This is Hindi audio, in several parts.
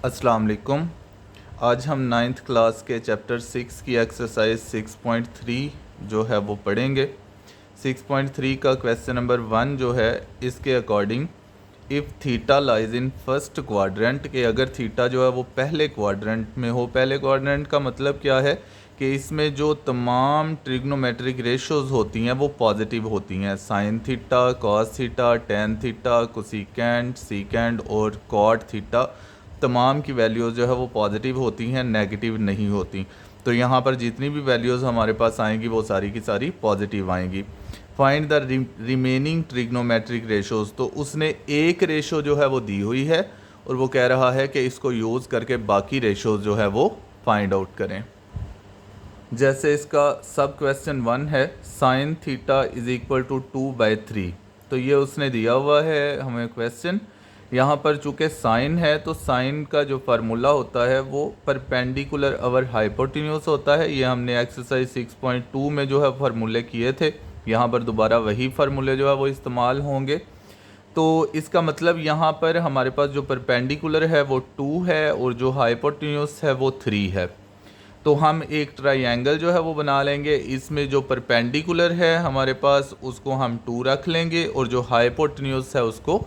अस्सलाम वालेकुम। आज हम नाइन्थ क्लास के चैप्टर 6 की एक्सरसाइज 6.3 जो है वो पढ़ेंगे। 6.3 का क्वेश्चन नंबर 1 जो है इसके according if theta lies in first quadrant, के अगर थीटा जो है वो पहले क्वाड्रेंट में हो। पहले क्वाड्रेंट का मतलब क्या है कि इसमें जो तमाम ट्रिग्नोमेट्रिक रेशोज़ होती हैं वो पॉजिटिव होती हैं। Sine theta, cos theta, tan theta, cosecant, secant और कॉट थीटा, तमाम की वैल्यूज़ जो है वो पॉजिटिव होती हैं, नेगेटिव नहीं होती। तो यहाँ पर जितनी भी वैल्यूज़ हमारे पास आएंगी वो सारी की सारी पॉजिटिव आएंगी। Find the remaining trigonometric ratios, तो उसने एक रेशो जो है वो दी हुई है और वो कह रहा है कि इसको यूज़ करके बाकी रेशोज़ जो है वो फाइंड आउट करें। जैसे इसका सब क्वेश्चन 1 है sine theta is equal to 2/3, तो ये उसने दिया हुआ है हमें क्वेश्चन। यहाँ पर चूँकि साइन है तो साइन का जो फार्मूला होता है वो परपेंडिकुलर अवर हाइपोटेन्यूज होता है। ये हमने एक्सरसाइज 6.2 में जो है फार्मूले किए थे, यहाँ पर दोबारा वही फार्मूले जो है वो इस्तेमाल होंगे। तो इसका मतलब यहाँ पर हमारे पास जो परपेंडिकुलर है वो 2 है और जो हाइपोटेन्यूज है वो 3 है। तो हम एक ट्राइंगल जो है वो बना लेंगे। इसमें जो परपेंडिकुलर है हमारे पास उसको हम 2 रख लेंगे और जो हाइपोटेन्यूज है उसको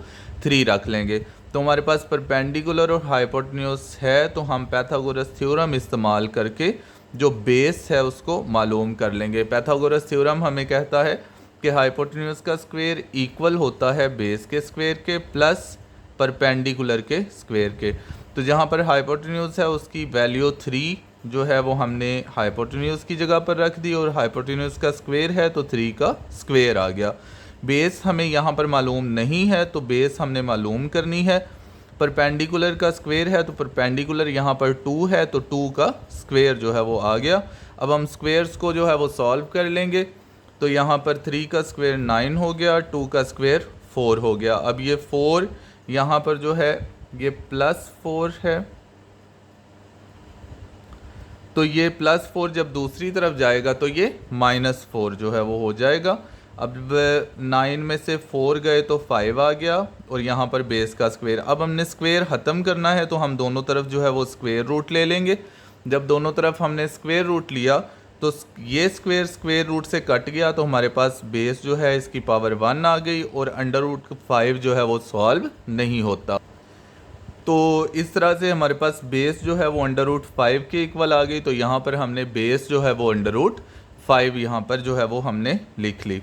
3 रख लेंगे। तो हमारे पास परपेंडिकुलर और हाइपोटेन्यूज है तो हम पाइथागोरस थ्योरम इस्तेमाल करके जो बेस है उसको मालूम कर लेंगे। पाइथागोरस थ्योरम हमें कहता है कि हाइपोटेन्यूज का स्क्वायर इक्वल होता है बेस के स्क्वायर के प्लस परपेंडिकुलर के स्क्वायर के। तो जहाँ पर हाइपोटेन्यूज है उसकी वैल्यू 3 जो है वो हमने हाइपोटेन्यूज की जगह पर रख दी और हाइपोटेन्यूज का स्क्वायर है तो 3 का स्क्वायर आ गया। बेस हमें यहाँ पर मालूम नहीं है तो बेस हमने मालूम करनी है। परपेंडिकुलर का स्क्वायर है तो परपेंडिकुलर यहाँ पर 2 है तो 2 का स्क्वायर जो है वो आ गया। अब हम स्क्वायर्स को जो है वो सॉल्व कर लेंगे। तो यहाँ पर 3 का स्क्वायर 9 हो गया, 2 का स्क्वायर 4 हो गया। अब ये 4 यहाँ पर जो है ये +4 है, तो ये +4 जब दूसरी तरफ जाएगा तो ये -4 जो है वो हो जाएगा। अब 9 में से 4 गए तो 5 आ गया और यहाँ पर बेस का स्क्वायर। अब हमने स्क्वायर ख़त्म करना है तो हम दोनों तरफ जो है वो स्क्वायर रूट ले लेंगे। जब दोनों तरफ हमने स्क्वायर रूट लिया तो ये स्क्वायर स्क्वायर रूट से कट गया तो हमारे पास बेस जो है इसकी पावर 1 आ गई और √5 जो है वो सॉल्व नहीं होता। तो इस तरह से हमारे पास बेस जो है वो √5 के इक्वल आ गई। तो यहाँ पर हमने बेस जो है वो √5 यहाँ पर जो है वो हमने लिख ली।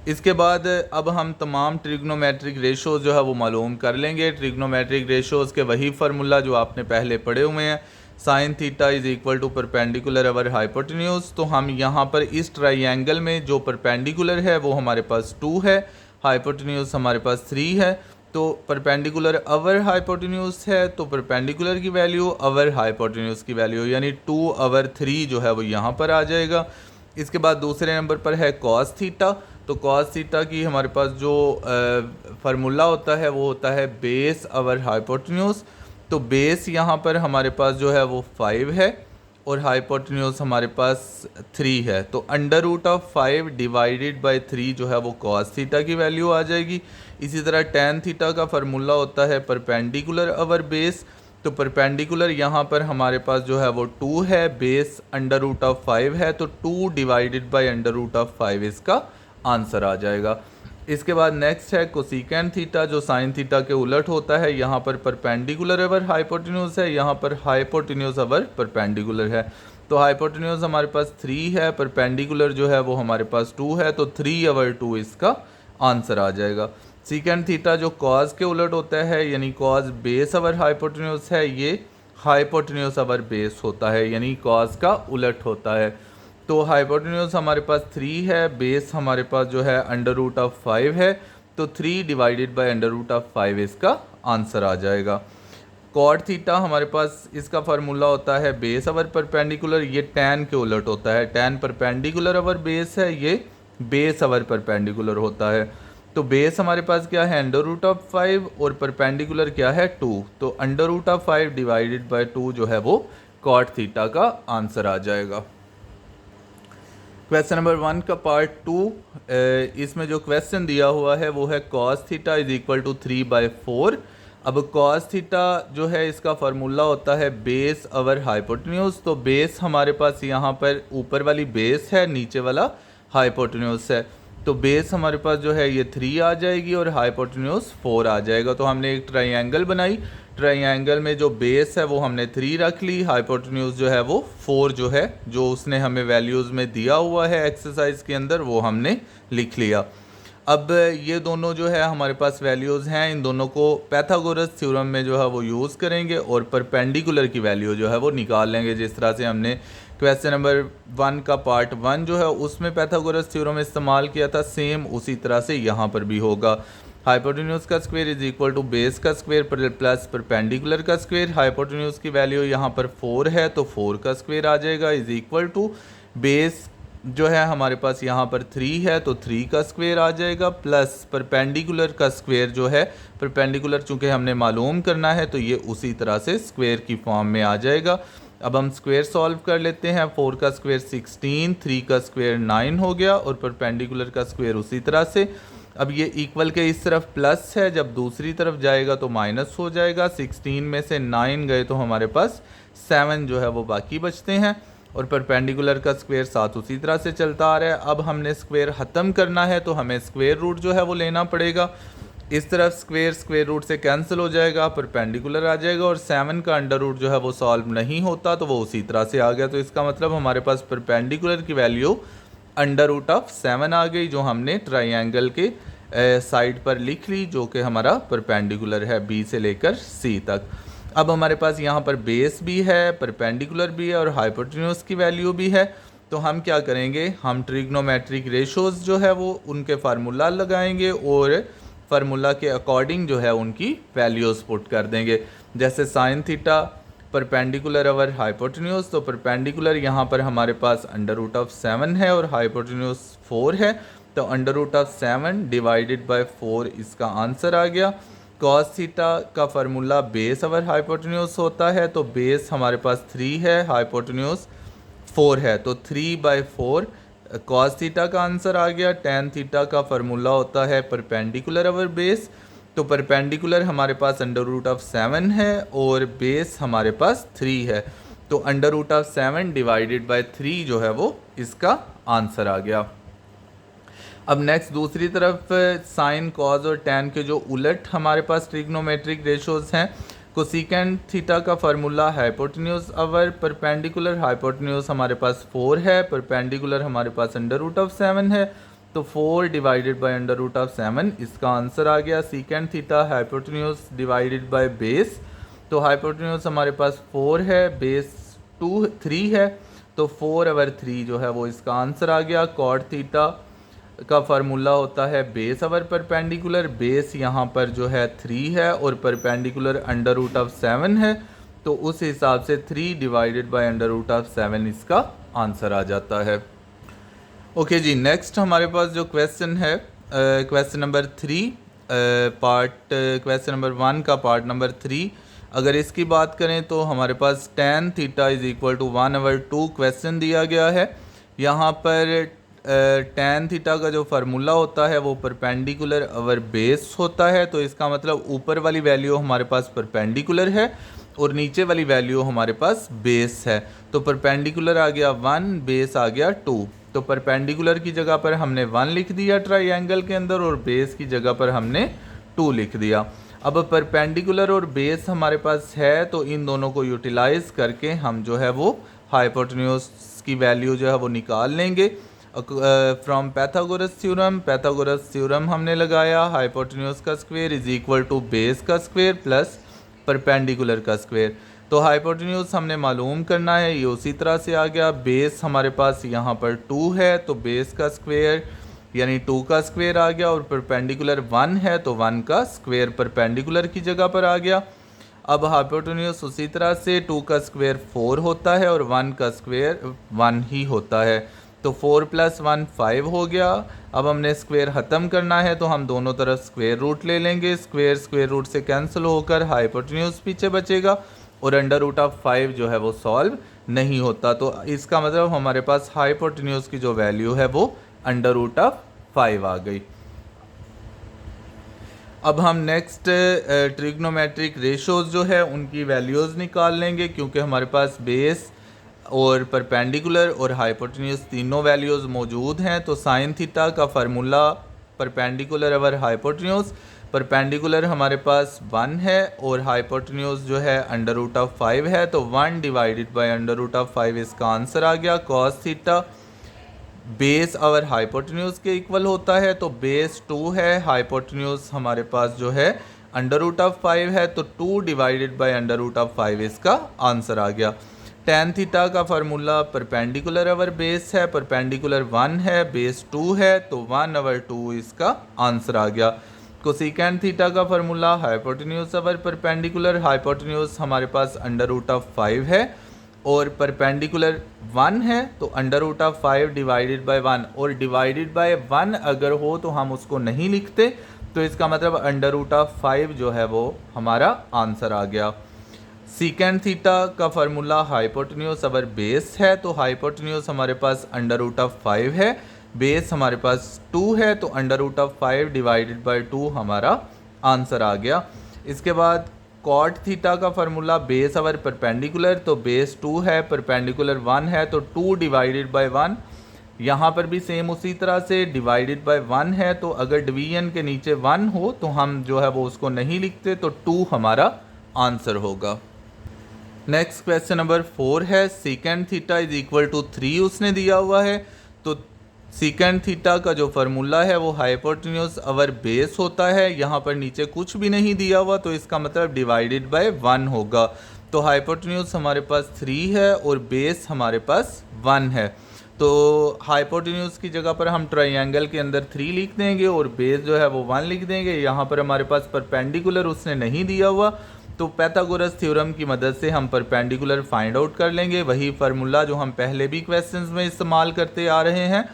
इसके बाद अब हम तमाम ट्रिग्नोमेट्रिक रेशोज़ जो है वो मालूम कर लेंगे। ट्रिग्नोमेट्रिक रेशोज़ के वही फार्मूला जो आपने पहले पढ़े हुए हैं, sine theta is equal to perpendicular over hypotenuse. तो हम यहाँ पर इस ट्राइंगल में जो परपेंडिकुलर है वो हमारे पास 2 है, हाइपोटेन्यूज हमारे पास 3 है। तो परपेंडिकुलर अवर हाइपोटेन्यूज है तो परपेंडिकुलर की वैल्यू अवर हाइपोटेन्यूज की वैल्यू यानी 2/3 जो है वो यहाँ पर आ जाएगा। इसके बाद दूसरे नंबर पर है कॉस थीटा। तो कॉस थीटा की हमारे पास जो फार्मूला होता है वो होता है बेस अवर हाइपोटेन्यूज। तो बेस यहाँ पर हमारे पास जो है वो 5 है और हाइपोटेन्यूज हमारे पास 3 है। तो √5 डिवाइडेड बाय 3 जो है वो कॉस थीटा की वैल्यू आ जाएगी। इसी तरह टेन थीटा का फार्मूला होता है परपेंडिकुलर अवर बेस। तो परपेंडिकुलर यहाँ पर हमारे पास जो है वो 2 है, बेस √5 है तो 2 डिवाइडेड बाय √5 इसका आंसर आ जाएगा। इसके बाद नेक्स्ट है कोसिकेंट थीटा जो साइन थीटा के उलट होता है। यहाँ पर परपेंडिकुलर अवर हाइपोटेन्यूज है, यहाँ पर हाइपोटेन्यूज अवर परपेंडिकुलर है। तो हाइपोटेन्यूज हमारे पास 3 है, परपेंडिकुलर जो है वो हमारे पास 2 है तो 3/2 इसका आंसर आ जाएगा। सीकेंट थीटा जो कॉज के उलट होता है यानी कॉज बेस अवर हाइपोटेन्यूज है, ये हाइपोटेन्यूज अवर बेस होता है यानी कॉज का उलट होता है। तो हाइपोटेन्यूज हमारे पास 3 है, बेस हमारे पास जो है √5 है तो 3 डिवाइडेड बाय √5 इसका आंसर आ जाएगा। कॉट थीटा हमारे पास इसका फार्मूला होता है बेस अवर परपेंडिकुलर, ये टैन के उलट होता है। टैन परपेंडिकुलर अवर बेस है, ये बेस अवर परपेंडिकुलर होता है। तो बेस हमारे पास क्या है √5 और परपेंडिकुलर क्या है 2। तो √5 डिवाइडेड बाय 2 जो है वो कॉट थीटा का आंसर आ जाएगा। क्वेश्चन नंबर 1 का पार्ट 2, इसमें जो क्वेश्चन दिया हुआ है वो है cos theta is equal to 3/4। अब cos थीटा जो है इसका फार्मूला होता है बेस ओवर हाइपोटेन्यूज। तो बेस हमारे पास यहाँ पर ऊपर वाली बेस है, नीचे वाला हाइपोटेन्यूज है। तो बेस हमारे पास जो है ये 3 आ जाएगी और हाइपोटेन्यूज 4 आ जाएगा। तो हमने एक ट्राइंगल बनाई, ट्राइंगल में जो बेस है वो हमने 3 रख ली, हाइपोटेन्यूज जो है वो 4 जो है, जो उसने हमें वैल्यूज़ में दिया हुआ है एक्सरसाइज के अंदर, वो हमने लिख लिया। अब ये दोनों जो है हमारे पास वैल्यूज़ हैं, इन दोनों को पैथागोरस थ्योरम में जो है वो यूज़ करेंगे और परपेंडिकुलर की वैल्यू जो है वो निकाल लेंगे। जिस तरह से हमने क्वेश्चन नंबर 1 का पार्ट 1 जो है उसमें पैथागोरस थ्योरम इस्तेमाल किया था, सेम उसी तरह से यहाँ पर भी होगा। हाइपोटेन्यूज का square is equal to base का स्क्वायर प्लस परपेंडिकुलर का स्क्वायर। हाइपोटेन्यूज की वैल्यू यहाँ पर 4 है तो 4 का स्क्वायर आ जाएगा, इज इक्वल टू बेस जो है हमारे पास यहाँ पर 3 है तो 3 का स्क्वायर आ जाएगा, प्लस परपेंडिकुलर का स्क्वायर जो है, परपेंडिकुलर चूँकि हमने मालूम करना है तो ये उसी तरह से स्क्वायर की फॉर्म में आ जाएगा। अब हम स्क्वायर सॉल्व कर लेते हैं। 4 का स्क्वायर 16, 3 का स्क्वायर 9 हो गया और परपेंडिकुलर का स्क्वायर उसी तरह से। अब ये इक्वल के इस तरफ प्लस है, जब दूसरी तरफ जाएगा तो माइनस हो जाएगा। 16 में से 9 गए तो हमारे पास 7 जो है वो बाकी बचते हैं और परपेंडिकुलर का स्क्वायर साथ उसी तरह से चलता आ रहा है। अब हमने स्क्वायर ख़त्म करना है तो हमें स्क्वायर रूट जो है वो लेना पड़ेगा। इस तरफ स्क्वायर रूट से कैंसिल हो जाएगा, परपेंडिकुलर आ जाएगा और 7 का अंडर रूट जो है वो सॉल्व नहीं होता तो वो उसी तरह से आ गया। तो इसका मतलब हमारे पास परपेंडिकुलर की वैल्यू अंडर रूट ऑफ 7 आ गई, जो हमने ट्राइंगल के साइड पर लिख ली, जो कि हमारा परपेंडिकुलर है बी से लेकर सी तक। अब हमारे पास यहाँ पर बेस भी है, परपेंडिकुलर भी है और हाइपोटेन्यूज की वैल्यू भी है। तो हम क्या करेंगे, हम ट्रिग्नोमेट्रिक रेशोज़ जो है वो उनके फार्मूला लगाएंगे और फार्मूला के अकॉर्डिंग जो है उनकी वैल्यूज़ पुट कर देंगे। जैसे sine theta perpendicular over hypotenuse, तो परपेंडिकुलर यहाँ पर हमारे पास अंडर रूट ऑफ 7 है और हाइपोटेन्यूज 4 है, तो under root of 7 divided by 4 इसका आंसर आ गया। कॉस थीटा का फार्मूला बेस ओवर हाइपोटेन्यूज होता है, तो बेस हमारे पास 3 है, हाइपोटेन्यूज 4 है, तो 3/4 कॉस थीटा का आंसर आ गया। टेन थीटा का फार्मूला होता है परपेंडिकुलर ओवर बेस, तो परपेंडिकुलर हमारे पास अंडर रूट ऑफ 7 है और बेस हमारे पास 3 है, तो under root of 7 divided by 3 जो है वो इसका आंसर आ गया। अब नेक्स्ट दूसरी तरफ साइन कॉज और टैन के जो उलट हमारे पास ट्रिग्नोमेट्रिक रेशोज़ हैं, कोसेकेंट थीटा का formula hypotenuse over perpendicular, hypotenuse हमारे पास 4 है, परपेंडिकुलर हमारे पास अंडर रूट ऑफ 7 है, तो 4 divided by under root of 7 इसका आंसर आ गया। Secant theta hypotenuse divided by base, तो हाइपोटेन्यूज हमारे पास 4 है, बेस 3 है, तो 4/3 जो है वो इसका आंसर आ गया। कॉट थीटा का फार्मूला होता है बेस ओवर परपेंडिकुलर, बेस यहाँ पर जो है 3 है और परपेंडिकुलर अंडर रूट ऑफ 7 है, तो उस हिसाब से 3 divided by under root of 7 इसका आंसर आ जाता है। ओके जी, नेक्स्ट हमारे पास जो क्वेश्चन है क्वेश्चन नंबर 3 क्वेश्चन नंबर 1 का पार्ट नंबर 3, अगर इसकी बात करें तो हमारे पास tan theta is equal to 1/2 question दिया गया है। यहाँ पर tan थीटा का जो फार्मूला होता है वो परपेंडिकुलर ओवर बेस होता है, तो इसका मतलब ऊपर वाली वैल्यू हमारे पास परपेंडिकुलर है और नीचे वाली वैल्यू हमारे पास बेस है। तो परपेंडिकुलर आ गया 1, बेस आ गया 2, तो परपेंडिकुलर की जगह पर हमने 1 लिख दिया ट्राइंगल के अंदर और बेस की जगह पर हमने 2 लिख दिया। अब परपेंडिकुलर और बेस हमारे पास है, तो इन दोनों को यूटिलाइज करके हम जो है वो हाइपोटेन्यूज की वैल्यू जो है वो निकाल लेंगे फ्रॉम पैथागोरस थ्योरम हमने लगाया। हाइपोटेन्यूज का square is equal to base का स्क्वायर प्लस परपेंडिकुलर का स्क्वायर, तो हाइपोटेन्यूज हमने मालूम करना है, ये उसी तरह से आ गया। बेस हमारे पास यहाँ पर 2 है, तो बेस का स्क्वायर यानी 2 का स्क्वायर आ गया और परपेंडिकुलर 1 है, तो 1 का स्क्वायर परपेंडिकुलर की जगह पर आ गया। अब हाइपोटेन्यूज उसी तरह से 2 का स्क्वायर 4 होता है और 1 का स्क्वायर 1 ही होता है, तो 4 + 1 5 हो गया। अब हमने स्क्वायर ख़त्म करना है तो हम दोनों तरफ स्क्वायर रूट ले लेंगे, स्क्वायर रूट से कैंसिल होकर हाइपोटेन्यूज पीछे बचेगा और अंडर रूट ऑफ 5 जो है वो सॉल्व नहीं होता, तो इसका मतलब हमारे पास हाइपोटेन्यूज की जो वैल्यू है वो अंडर रूट ऑफ 5 आ गई। अब हम नेक्स्ट ट्रिग्नोमेट्रिक रेशोज़ जो है उनकी वैल्यूज़ निकाल लेंगे, क्योंकि हमारे पास बेस और परपेंडिकुलर और हाइपोटेन्यूज तीनों वैल्यूज़ मौजूद हैं। तो साइन थीटा का formula perpendicular over hypotenuse, perpendicular हमारे पास 1 है और हाइपोटेन्यूज जो है √5 है, तो 1 डिवाइडेड बाय √5 इसका आंसर आ गया। कॉस थीटा बेस अवर हाइपोटेन्यूज के इक्वल होता है, तो बेस 2 है, हाइपोटेन्यूज हमारे पास जो है √5 है, तो 2 डिवाइडेड बाय √5 इसका आंसर आ गया। टैन थीटा का फार्मूला परपेंडिकुलर अवर बेस है, परपेंडिकुलर 1 है, बेस 2 है, तो 1/2 इसका आंसर आ गया। कोसेकेंट थीटा का फार्मूला हाइपोटेन्यूज अवर परपेंडिकुलर, हाइपोटेन्यूज हमारे पास √5 है और परपेंडिकुलर 1 है, तो √5 डिवाइडेड बाय 1, और डिवाइडेड बाय 1 अगर हो तो हम उसको नहीं लिखते, तो इसका मतलब √5 जो है वो हमारा आंसर आ गया। सीकेंट थीटा का फार्मूला हाइपोटेन्यूज अवर बेस है, तो हाइपोटेन्यूज हमारे पास √5 है, बेस हमारे पास 2 है, तो √5 डिवाइडेड बाय 2 हमारा आंसर आ गया। इसके बाद कॉट थीटा का फार्मूला बेस अवर परपेंडिकुलर, तो बेस 2 है, परपेंडिकुलर 1 है, तो 2 डिवाइडेड बाय 1, यहाँ पर भी सेम उसी तरह से डिवाइडेड बाय 1 है, तो अगर डिवीजन के नीचे 1 हो तो हम जो है वो उसको नहीं लिखते, तो 2 हमारा आंसर होगा। नेक्स्ट क्वेश्चन नंबर 4 है, secant theta is equal to 3 उसने दिया हुआ है, तो सीकेंट थीटा का जो फार्मूला है वो हाइपोटेन्यूज अवर बेस होता है, यहाँ पर नीचे कुछ भी नहीं दिया हुआ, तो इसका मतलब डिवाइडेड बाय 1 होगा। तो हाइपोटेन्यूज हमारे पास 3 है और बेस हमारे पास 1 है, तो हाइपोटेन्यूज की जगह पर हम ट्रायंगल के अंदर 3 लिख देंगे और बेस जो है वो 1 लिख देंगे। यहाँ पर हमारे पास परपेंडिकुलर उसने नहीं दिया हुआ, तो पैथागोरस थ्योरम की मदद से हम परपेंडिकुलर फाइंड आउट कर लेंगे, वही फार्मूला जो हम पहले भी क्वेश्चंस में इस्तेमाल करते आ रहे हैं।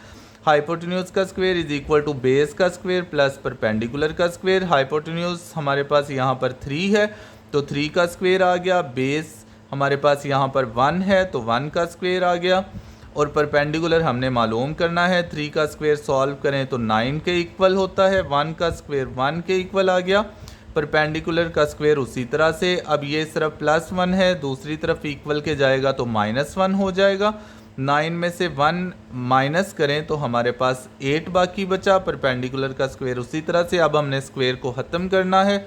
हाइपोटेन्यूज का square is equal to base का स्क्वायर प्लस परपेंडिकुलर का स्क्वायर। हाइपोटेन्यूज हमारे पास यहाँ पर 3 है, तो 3 का स्क्वायर आ गया, बेस हमारे पास यहाँ पर 1 है, तो 1 का स्क्वायर आ गया, और परपेंडिकुलर हमने मालूम करना है, 3 का स्क्वायर सॉल्व करें तो 9 के इक्वल होता है, 1 का स्क्वायर 1 के इक्वल आ गया, परपेंडिकुलर का स्क्वायर उसी तरह से। अब ये सिर्फ +1 है, दूसरी तरफ इक्वल के जाएगा तो -1 हो जाएगा। 9 में से 1 माइनस करें तो हमारे पास 8 बाकी बचा, परपेंडिकुलर का स्क्वायर उसी तरह से। अब हमने स्क्वायर को ख़त्म करना है,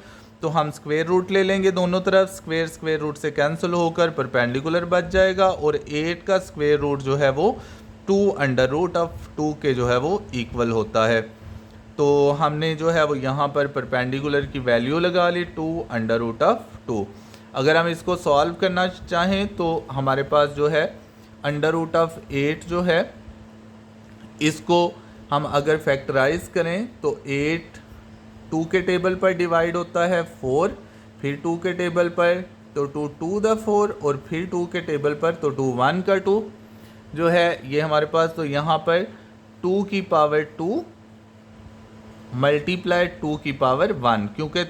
तो हम स्क्वायर रूट ले लेंगे दोनों तरफ, स्क्वायर स्क्वायर रूट से कैंसिल होकर परपेंडिकुलर बच जाएगा, और 8 का स्क्वायर रूट जो है वो 2√2 के जो है वो इक्वल होता है। तो हमने जो है वो यहाँ पर परपेंडिकुलर की वैल्यू लगा ली 2√2। अगर हम इसको सॉल्व करना चाहें तो हमारे पास जो है √8 जो है, इसको हम अगर फैक्टराइज करें तो 8 2 के टेबल पर डिवाइड होता है 4, फिर 2 के टेबल पर तो 2 2 द 4, और फिर 2 के टेबल पर तो 2 1 का 2 जो है ये हमारे पास। तो यहाँ पर 2 की पावर 2 मल्टीप्लाई 2 की पावर 1, क्योंकि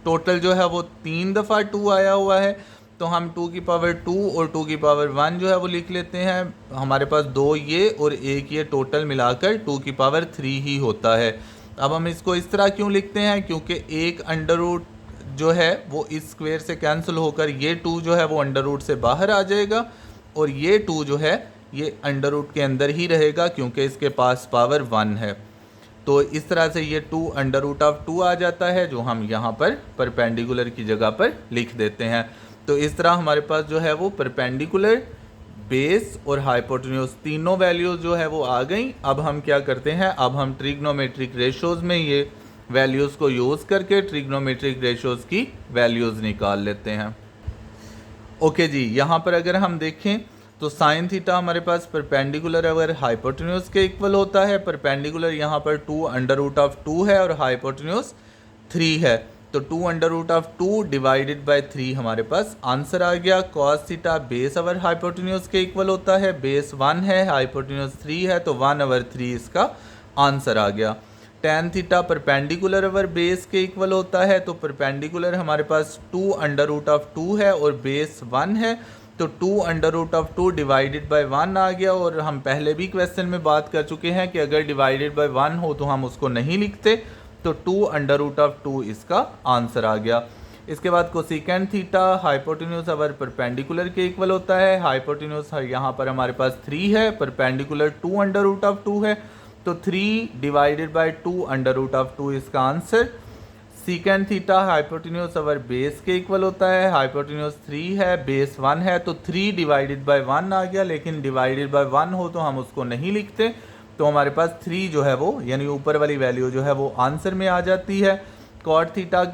टोटल जो है वो 3 दफ़ा 2 आया हुआ है, तो हम 2 की पावर 2 और 2 की पावर 1 जो है वो लिख लेते हैं। हमारे पास 2 ये और 1 ये टोटल मिलाकर 2 की पावर 3 ही होता है। अब हम इसको इस तरह क्यों लिखते हैं, क्योंकि एक अंडर रूट जो है वो इस स्क्वायर से कैंसिल होकर ये 2 जो है वो अंडर रूट से बाहर आ जाएगा, और ये 2 जो है ये अंडर रूट के अंदर ही रहेगा, क्योंकि इसके पास पावर 1 है। तो इस तरह से ये 2√2 आ जाता है, जो हम यहाँ पर परपेंडिकुलर की जगह पर लिख देते हैं। तो इस तरह हमारे पास जो है वो परपेंडिकुलर, बेस और हाइपोटेन्यूज तीनों वैल्यूज़ जो है वो आ गई। अब हम क्या करते हैं, अब हम ट्रिग्नोमेट्रिक रेशोज़ में ये वैल्यूज़ को यूज़ करके ट्रिग्नोमेट्रिक रेशोज़ की वैल्यूज़ निकाल लेते हैं। ओके जी, यहाँ पर अगर हम देखें तो साइन थीटा हमारे पास परपेंडिकुलर अगर हाइपोटेन्यूज के इक्वल होता है, परपेंडिकुलर यहाँ पर 2√2 है और हाइपोटेन्यूज 3 है, तो 2√2 डिवाइडेड बाय 3 हमारे पास आंसर आ गया। कॉस थीटा बेस अवर हाइपोटेन्यूज के इक्वल होता है, बेस 1 है, हाइपोटेन्यूज 3 है, तो 1/3 इसका आंसर आ गया। टैन थीटा परपेंडिकुलर अवर बेस के इक्वल होता है, तो परपेंडिकुलर हमारे पास 2√2 है और बेस 1 है, तो 2√2 डिवाइडेड बाय 1 आ गया। और हम पहले भी क्वेश्चन में बात कर चुके हैं कि अगर डिवाइडेड बाय 1 हो तो हम उसको नहीं लिखते, तो 2√2 इसका आंसर आ गया। इसके बाद कोसिकेंट थीटा हाइपोटेन्यूज अवर परपेंडिकुलर के इक्वल होता है। हाइपोटेन्यूज यहाँ पर हमारे पास 3 है, परपेंडिकुलर 2√2 है, तो 3 डिवाइडेड बाय 2√2 इसका आंसर। सीकेंट थीटा हाइपोटेन्यूज अवर बेस के इक्वल होता है। हाइपोटेन्यूज 3 है, बेस 1 है, तो 3 डिवाइडेड बाय 1 आ गया, लेकिन डिवाइडेड बाय 1 हो तो हम उसको नहीं लिखते, तो हमारे पास 3 जो है वो यानी ऊपर वाली वैल्यू जो है वो आंसर में आ जाती है। कॉट थीटा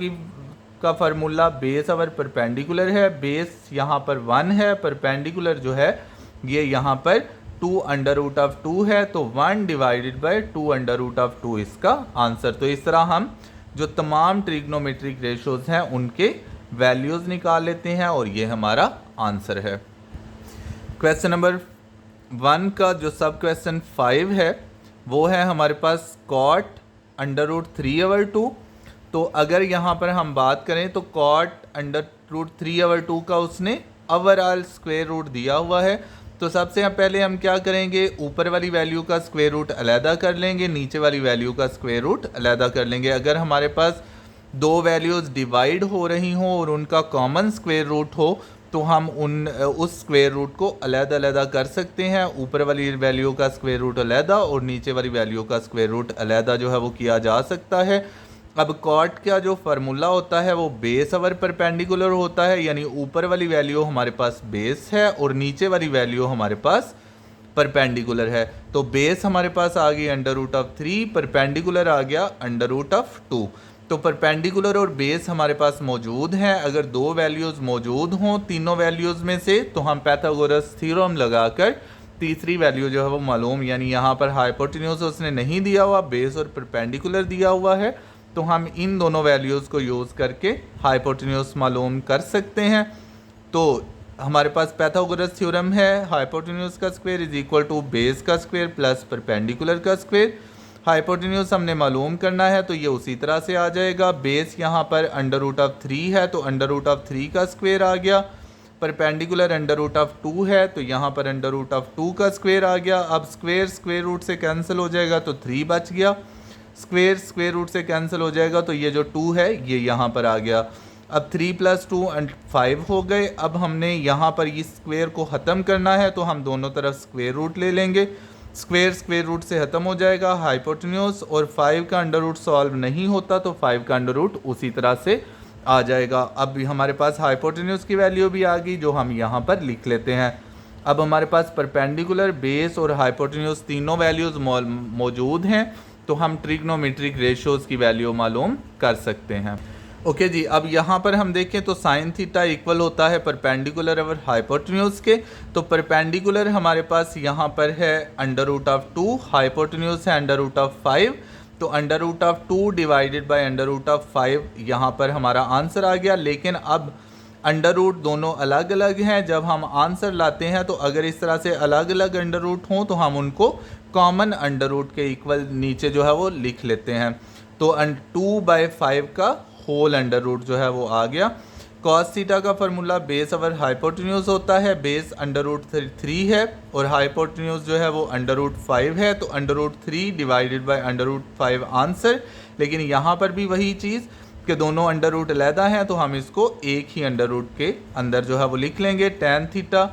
का फार्मूला बेस अवर परपेंडिकुलर है, बेस यहाँ पर 1 है, परपेंडिकुलर जो है ये यहाँ पर 2√2 है, तो 1 डिवाइडेड बाय 2√2 इसका आंसर। तो इस तरह हम जो तमाम ट्रिग्नोमेट्रिक रेशोज हैं उनके वैल्यूज निकाल लेते हैं और ये हमारा आंसर है। क्वेश्चन नंबर 1 का जो सब क्वेश्चन 5 है वो है हमारे पास कॉट √3/2। तो अगर यहाँ पर हम बात करें तो कॉट √3/2 का उसने ओवरऑल स्क्वायर रूट दिया हुआ है। तो सबसे पहले हम क्या करेंगे, ऊपर वाली वैल्यू का स्क्वायर रूट अलहदा कर लेंगे, नीचे वाली वैल्यू का स्क्वायर रूट अलहदा कर लेंगे। अगर हमारे पास दो वैल्यूज़ डिवाइड हो रही हों और उनका कॉमन स्क्वायर रूट हो तो हम उस स्क्वायर रूट को अलहदा अलहदा कर सकते हैं। ऊपर वाली वैल्यू का स्क्वायर रूट अलहदा और नीचे वाली वैल्यू का स्क्वायर रूट अलहदा जो है वो किया जा सकता है। अब कॉट का जो फार्मूला होता है वो बेस अवर परपेंडिकुलर होता है, यानी ऊपर वाली वैल्यू हमारे पास बेस है और नीचे वाली वैल्यू हमारे पास परपेंडिकुलर है। तो बेस हमारे पास आ गई √3, परपेंडिकुलर आ गया √2। तो परपेंडिकुलर और बेस हमारे पास मौजूद हैं। अगर दो वैल्यूज़ मौजूद हों तीनों वैल्यूज़ में से तो हम पाइथागोरस थ्योरम लगाकर तीसरी वैल्यू जो है वो मालूम, यानी यहाँ पर हाइपोटेन्यूज उसने नहीं दिया हुआ, बेस और परपेंडिकुलर दिया हुआ है, तो हम इन दोनों वैल्यूज़ को यूज़ करके हाइपोटेन्यूज मालूम कर सकते हैं। तो हमारे पास पाइथागोरस थ्योरम है, हाइपोटेन्यूज का square is equal to base का स्क्वायर प्लस परपेंडिकुलर का स्क्वायर। हाइपोटेन्यूज हमने मालूम करना है तो ये उसी तरह से आ जाएगा। बेस यहाँ पर √3 है तो √3 का स्क्वायर आ गया, परपेंडिकुलर √2 है तो यहाँ पर √2 का स्क्वायर आ गया। अब स्क्वायर रूट से कैंसिल हो जाएगा तो 3 बच गया, स्क्वायर रूट से कैंसिल हो जाएगा तो ये जो 2 है ये यहाँ पर आ गया। अब 3 + 2 = 5 हो गए। अब हमने यहाँ पर इस स्क्वायर को ख़त्म करना है तो हम दोनों तरफ स्क्वायर रूट ले लेंगे, स्क्वायर रूट से ख़त्म हो जाएगा हाइपोटेन्यूज, और 5 का अंडर रूट सॉल्व नहीं होता तो 5 का अंडर रूट उसी तरह से आ जाएगा। अब हमारे पास हाइपोटेन्यूज की वैल्यू भी आ गई जो हम यहाँ पर लिख लेते हैं। अब हमारे पास परपेंडिकुलर, बेस और हाइपोटेन्यूज तीनों वैल्यूज़ मौजूद हैं तो हम ट्रिग्नोमेट्रिक रेशियोज़ की वैल्यू मालूम कर सकते हैं। ओके जी, अब यहाँ पर हम देखें तो साइन थीटा इक्वल होता है परपेंडिकुलर और हाइपोटेन्यूज के। तो परपेंडिकुलर हमारे पास यहाँ पर है √2, हाइपोटेन्यूज है √5, तो √2 डिवाइडेड बाय √5 यहाँ पर हमारा आंसर आ गया। लेकिन अब अंडर रूट दोनों अलग अलग हैं, जब हम आंसर लाते हैं तो अगर इस तरह से अलग अलग अंडर रूट हों तो हम उनको कॉमन अंडर रूट के इक्वल नीचे जो है वो लिख लेते हैं। तो 2/5 का होल अंडर रूट जो है वो आ गया। कॉस थीटा का फार्मूला बेस अवर हाइपोटेन्यूज होता है, बेस √3 है और हाइपोटेन्यूज जो है वो √5 है, तो √3 डिवाइडेड बाय √5 आंसर। लेकिन यहाँ पर भी वही चीज़ कि दोनों अंडर रूट अलहदा हैं तो हम इसको एक ही अंडर रूट के अंदर जो है वो लिख लेंगे। Tan theta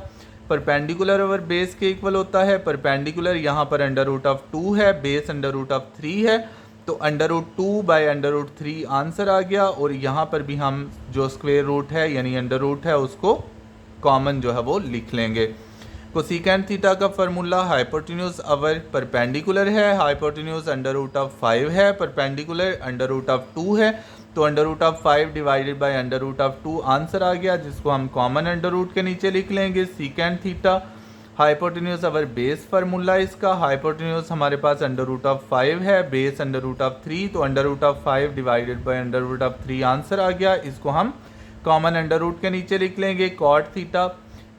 perpendicular over base के इक्वल होता है, परपेंडिकुलर यहाँ पर √2 है, बेस √3 है, तो √2/√3 आंसर आ गया। और यहाँ पर भी हम जो स्क्वायर रूट है यानी अंडर रूट है उसको कॉमन जो है वो लिख लेंगे। कोसिकेंट थीटा का फार्मूला हाइपोटेन्यूज अवर परपेंडिकुलर है, हाइपोटेन्यूज √5 है, परपेंडिकुलर √2 है, तो √5 डिवाइडेड बाय √2 आंसर आ गया, जिसको हम कॉमन अंडर रूट के नीचे लिख लेंगे। सीकेंट थीटा हाइपोटेन्यूज अवर बेस फार्मूला इसका, हाइपोटेन्यूज हमारे पास √5 है, बेस √3, तो √5 डिवाइडेड बाय √3 आंसर आ गया, इसको हम कॉमन अंडर रूट के नीचे लिख लेंगे। कॉट थीटा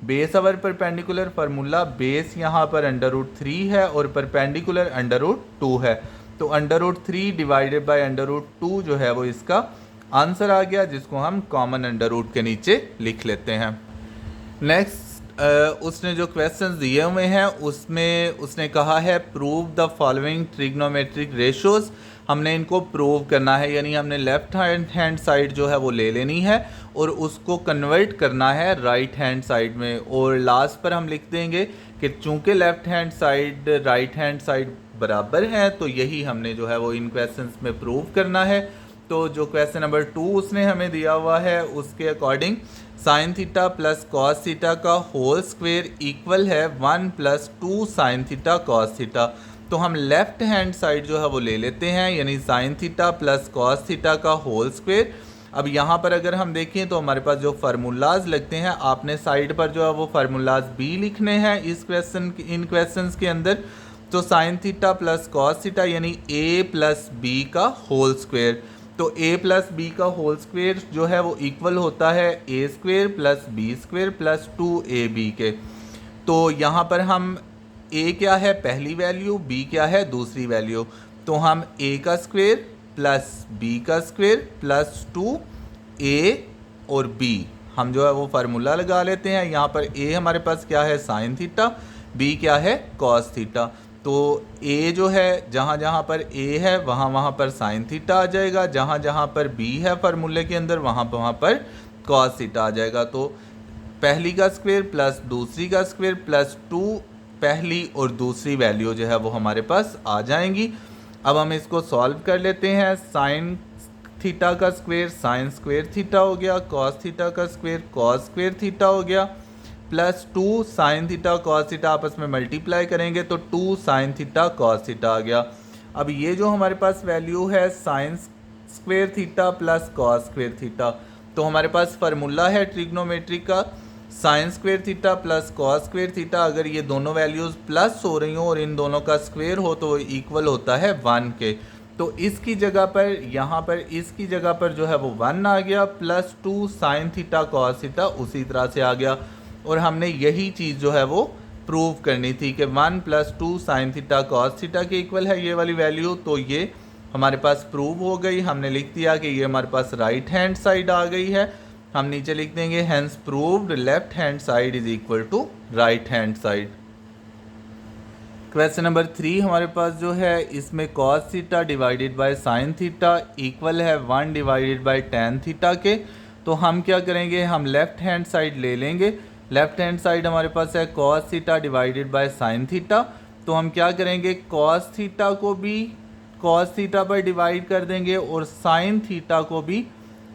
बेस अवर परपेंडिकुलर फार्मूला, बेस यहाँ पर √3 है और परपेंडिकुलर √2 है, तो √3 डिवाइडेड बाय √2 जो है वो इसका आंसर आ गया, जिसको हम कॉमन अंडर रूट के नीचे लिख लेते हैं। नेक्स्ट उसने जो क्वेश्चंस दिए हुए हैं उसमें उसने कहा है prove the following trigonometric ratios. हमने इनको प्रूव करना है, यानी हमने लेफ़्ट हैंड साइड जो है वो ले लेनी है और उसको कन्वर्ट करना है राइट हैंड साइड में। और लास्ट पर हम लिख देंगे कि चूँकि left hand side right hand side बराबर है, तो यही हमने जो है वो इन क्वेश्चंस में प्रूव करना है। तो जो क्वेश्चन नंबर 2 उसने हमें दिया हुआ है, उसके according sign theta plus cos theta का होल स्क्वायर इक्वल है 1 plus 2 sine theta cos theta. तो हम लेफ़्ट हैंड साइड जो है वो ले लेते हैं, यानी sine theta plus cos theta का होल स्क्वायर। अब यहाँ पर अगर हम देखें तो हमारे पास जो फार्मूलाज लगते हैं, आपने साइड पर जो है वो फार्मूलाज भी लिखने हैं इन क्वेश्चंस के अंदर। तो sine theta plus cos theta यानी a प्लस बी का होल स्क्वायर। तो a प्लस बी का होल स्क्वायर जो है वो इक्वल होता है a square plus B square plus 2ab के। तो यहाँ पर हम a क्या है पहली वैल्यू, b क्या है दूसरी वैल्यू। तो हम a का स्क्वायर प्लस b का स्क्वायर प्लस 2a और b हम जो है वो फार्मूला लगा लेते हैं। यहाँ पर a हमारे पास क्या है साइन थीटा, b क्या है कॉस थीटा। तो a जो है जहाँ जहाँ पर a है वहाँ वहाँ पर साइन थीटा आ जाएगा, जहाँ जहाँ पर b है फार्मूले के अंदर वहाँ पर कॉस थीटा आ जाएगा। तो पहली का स्क्वायर प्लस दूसरी का स्क्वायर प्लस 2 पहली और दूसरी वैल्यू जो है वो हमारे पास आ जाएंगी। अब हम इसको सॉल्व कर लेते हैं। साइन थीटा का स्क्वायर साइन स्क्वायर थीटा हो गया, कॉस थीटा का स्क्वायर कॉस स्क्वायर थीटा हो गया, plus 2 sine theta cos theta आपस में मल्टीप्लाई करेंगे तो 2 साइन थीटा कॉस थीटा आ गया। अब ये जो हमारे पास वैल्यू है sign square theta plus cos square theta, तो हमारे पास फार्मूला है ट्रिग्नोमेट्री का sign square theta plus cos square theta. अगर ये दोनों वैल्यूज़ प्लस हो रही हो और इन दोनों का स्क्वायर हो तो इक्वल होता है 1 के। तो इसकी जगह पर यहाँ पर इसकी जगह पर जो है वो 1 आ गया, plus 2 sine theta cos theta उसी तरह से आ गया। और हमने यही चीज़ जो है वो प्रूव करनी थी कि 1 plus 2 sine theta cos theta के इक्वल है ये वाली वैल्यू। तो ये हमारे पास प्रूव हो गई, हमने लिख दिया कि ये हमारे पास राइट हैंड साइड आ गई है। हम नीचे लिख देंगे hence proved left hand side is equal to right hand side. Question number 3 हमारे पास जो है, इसमें cos theta divided by sine theta equal है 1 डिवाइडेड बाय टेन थीटा के। तो हम क्या करेंगे, हम लेफ्ट हैंड साइड ले लेंगे। लेफ्ट हैंड साइड हमारे पास है cos theta divided by sine theta. तो हम क्या करेंगे, कॉस थीटा को भी कॉस थीटा पर डिवाइड कर देंगे और साइन थीटा को भी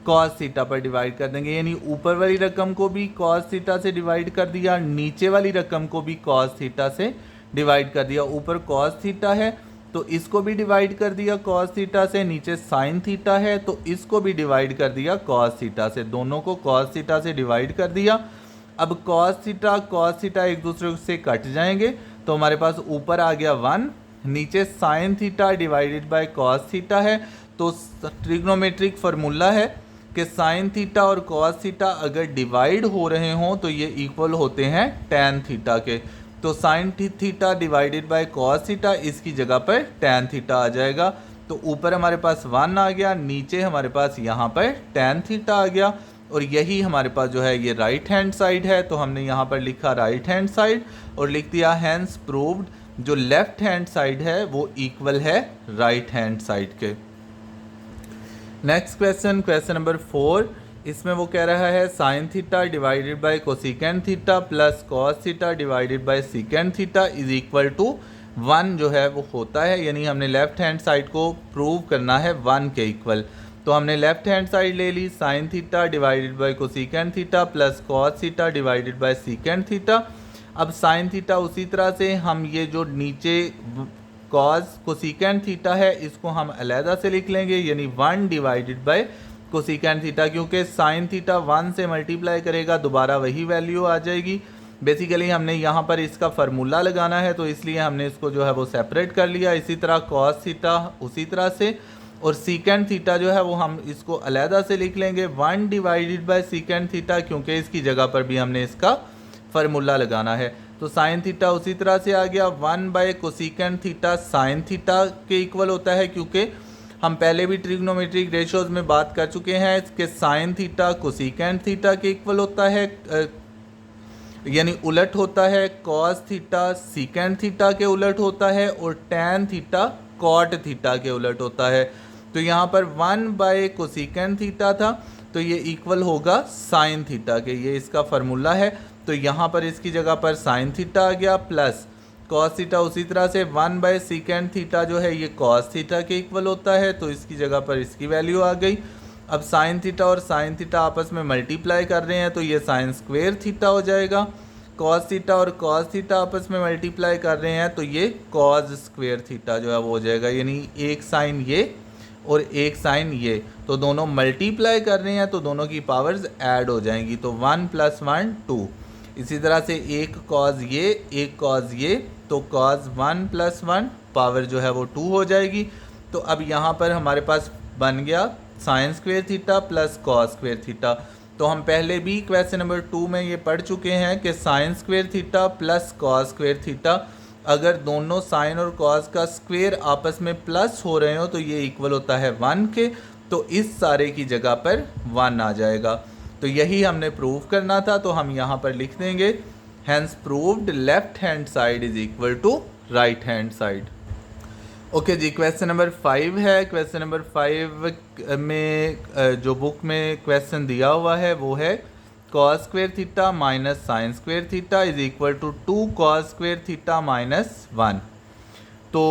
कॉस थीटा पर डिवाइड कर देंगे। यानी ऊपर वाली रकम को भी कॉस थीटा से डिवाइड कर दिया, नीचे वाली रकम को भी कॉस थीटा से डिवाइड कर दिया। ऊपर कॉस थीटा है तो इसको भी डिवाइड कर दिया कॉस थीटा से, नीचे साइन थीटा है तो इसको भी डिवाइड कर दिया कॉस थीटा से, दोनों को कॉस थीटा से डिवाइड कर दिया। अब कॉस थीटा एक दूसरे से कट जाएंगे तो हमारे पास ऊपर आ गया 1, नीचे sign theta divided by cos theta है। तो ट्रिग्नोमेट्रिक फार्मूला है कि साइन थीटा और कॉस थीटा अगर डिवाइड हो रहे हों तो ये इक्वल होते हैं टैन थीटा के। तो sine theta divided by cos theta, इसकी जगह पर टैन थीटा आ जाएगा। तो ऊपर हमारे पास 1 आ गया, नीचे हमारे पास यहाँ पर टैन थीटा आ गया। और यही हमारे पास जो है ये राइट हैंड साइड है। तो हमने यहाँ पर लिखा राइट हैंड साइड और लिख दिया हैंस प्रूव्ड, जो लेफ्ट हैंड साइड है वो इक्वल है राइट हैंड साइड के। नेक्स्ट क्वेश्चन, क्वेश्चन नंबर 4, इसमें वो कह रहा है sine theta divided by cosecant theta plus cos theta divided by secant theta is equal to 1 जो है वो होता है। यानी हमने लेफ्ट हैंड साइड को प्रूव करना है 1 के इक्वल। तो हमने लेफ्ट हैंड साइड ले ली sine theta divided by cosecant theta plus cos theta divided by secant theta. अब साइन थीटा उसी तरह से हम ये जो नीचे कॉस कोसिकेंट थीटा है इसको हम अलहदा से लिख लेंगे, यानी 1 डिवाइडेड बाय कोसिकेंट थीटा, क्योंकि साइन थीटा 1 से मल्टीप्लाई करेगा दोबारा वही वैल्यू आ जाएगी। बेसिकली हमने यहाँ पर इसका फार्मूला लगाना है तो इसलिए हमने इसको जो है वो सेपरेट कर लिया। इसी तरह कॉस थीटा उसी तरह से, और सीकेंट थीटा जो है वो हम इसको अलहदा से लिख लेंगे 1 डिवाइडेड बाय सीकेंट थीटा, क्योंकि इसकी जगह पर भी हमने इसका फार्मूला लगाना है। तो साइन थीटा उसी तरह से आ गया 1 by cosecant theta sine theta के इक्वल होता है, क्योंकि हम पहले भी ट्रिग्नोमेट्रिक रेशियोज में बात कर चुके हैं कि साइन थीटा कोसिकेंट थीटा के इक्वल होता है, यानी उलट होता है। कॉस थीटा सीकेंट थीटा के उलट होता है और टैन थीटा कॉट थीटा के उलट होता है। तो यहाँ पर 1/कोसेकेंट थीटा था, तो ये इक्वल होगा साइन थीटा के, ये इसका फार्मूला है। तो यहाँ पर इसकी जगह पर साइन थीटा आ गया प्लस कॉस थीटा, उसी तरह से 1/सेकेंड थीटा जो है ये कॉस थीटा के इक्वल होता है, तो इसकी जगह पर इसकी वैल्यू आ गई। अब साइन थीटा और साइन थीटा आपस में मल्टीप्लाई कर रहे हैं, तो ये साइन स्क्वेयर थीटा हो जाएगा। कॉस थीटा और कॉस थीटा आपस में मल्टीप्लाई कर रहे हैं, तो ये कॉस स्क्वेयर थीटा जो है वो हो जाएगा, यानी एक साइन ये और एक साइन ये, तो दोनों मल्टीप्लाई कर रहे हैं तो दोनों की पावर्स ऐड हो जाएंगी, तो 1 + 1 2। इसी तरह से एक कॉस ये एक कॉस ये, तो कॉस 1 + 1 पावर जो है वो 2 हो जाएगी। तो अब यहाँ पर हमारे पास बन गया sign square theta plus cos square theta. तो हम पहले भी क्वेश्चन नंबर 2 में ये पढ़ चुके हैं कि sign square theta plus cos square theta, अगर दोनों साइन और कॉस का स्क्वेयर आपस में प्लस हो रहे हो तो ये इक्वल होता है 1 के, तो इस सारे की जगह पर 1 आ जाएगा। तो यही हमने प्रूव करना था, तो हम यहाँ पर लिख देंगे hence proved left hand side is equal to right hand side. Okay जी, क्वेश्चन नंबर 5 है। क्वेश्चन नंबर 5 में जो बुक में क्वेश्चन दिया हुआ है वो है cos square theta minus sine square theta is equal to 2 cos square theta minus 1। तो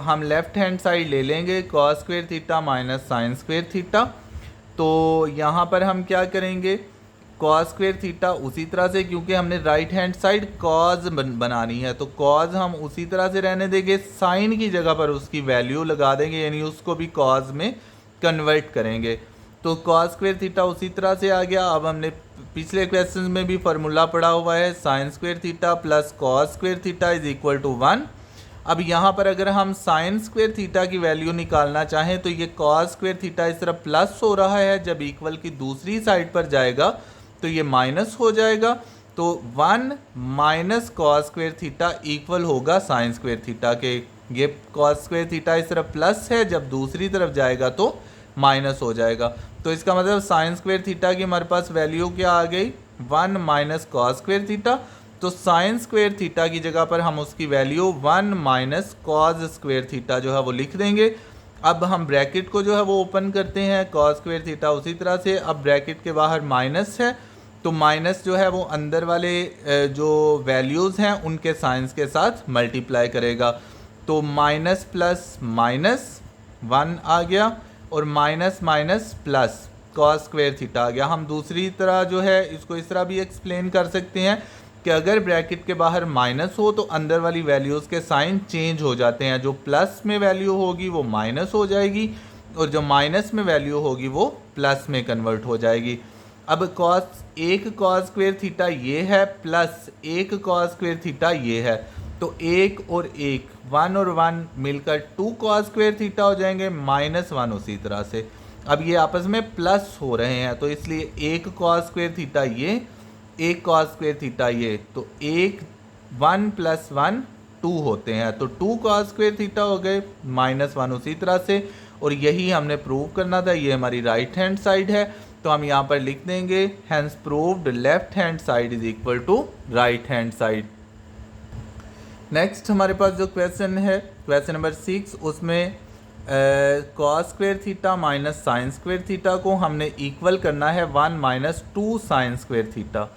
हम लेफ्ट हैंड साइड ले लेंगे cos square theta minus sine square theta. तो यहाँ पर हम क्या करेंगे, कॉस स्क्वेयर थीटा उसी तरह से, क्योंकि हमने राइट हैंड साइड कॉज बनानी है तो कॉज हम उसी तरह से रहने देंगे, साइन की जगह पर उसकी वैल्यू लगा देंगे, यानी उसको भी कॉज में कन्वर्ट करेंगे। तो कॉस स्क्वेयर थीटा उसी तरह से आ गया। अब हमने पिछले क्वेश्चन में भी फार्मूला पढ़ा हुआ है, sine square theta plus cos square theta is equal to 1। अब यहाँ पर अगर हम साइन स्क्वेयर थीटा की वैल्यू निकालना चाहें तो ये कॉस स्क्वेयर थीटा इस तरह प्लस हो रहा है, जब इक्वल की दूसरी साइड पर जाएगा तो ये माइनस हो जाएगा। तो 1 minus cos square theta equal होगा साइन स्क्वेयर थीटा के। ये कॉस स्क्वेयर थीटा इस तरफ प्लस है, जब दूसरी तरफ जाएगा तो माइनस हो जाएगा। तो इसका मतलब साइन स्क्वेयर थीटा की हमारे पास वैल्यू क्या आ गई, 1 माइनस कॉस स्क्वेयर थीटा। तो साइन स्क्वेयर थीटा की जगह पर हम उसकी value 1 minus cos square theta जो है वो लिख देंगे। अब हम ब्रैकेट को जो है वो ओपन करते हैं, कॉस स्क्वेयर थीटा उसी तरह से, अब ब्रैकेट के बाहर माइनस है तो माइनस जो है वो अंदर वाले जो वैल्यूज़ हैं उनके साइंस के साथ मल्टीप्लाई करेगा। तो माइनस प्लस माइनस 1 आ गया और minus minus plus cos square theta आ गया। हम दूसरी तरह जो है इसको इस तरह भी एक्सप्लेन कर सकते हैं कि अगर ब्रैकेट के बाहर माइनस हो तो अंदर वाली वैल्यूज़ के साइन चेंज हो जाते हैं, जो प्लस में वैल्यू होगी वो माइनस हो जाएगी और जो माइनस में वैल्यू होगी वो प्लस में कन्वर्ट हो जाएगी। अब एक कॉस स्क्वेयर थीटा ये है प्लस एक कॉस स्क्वेयर थीटा ये है, तो एक और एक 1 और 1 मिलकर 2 कॉस स्क्वेयर थीटा हो जाएंगे, माइनस 1 उसी तरह से। अब ये आपस में प्लस हो रहे हैं तो इसलिए एक कॉस स्क्वेयर थीटा ये एक कॉस स्क्वेयर थीटा ये, तो 1 + 1 2 होते हैं, तो 2 कॉस स्क्वेयर थीटा हो गए, माइनस 1 उसी तरह से। और यही हमने प्रूव करना था, ये हमारी राइट हैंड साइड है, तो हम यहाँ पर लिख देंगे hence proved left hand side is equal to right hand side. Next हमारे पास जो क्वेश्चन है क्वेश्चन नंबर 6, उसमें cos square theta minus sine square theta को हमने इक्वल करना है 1 माइनस 2 साइन स्क्वेयर थीटा।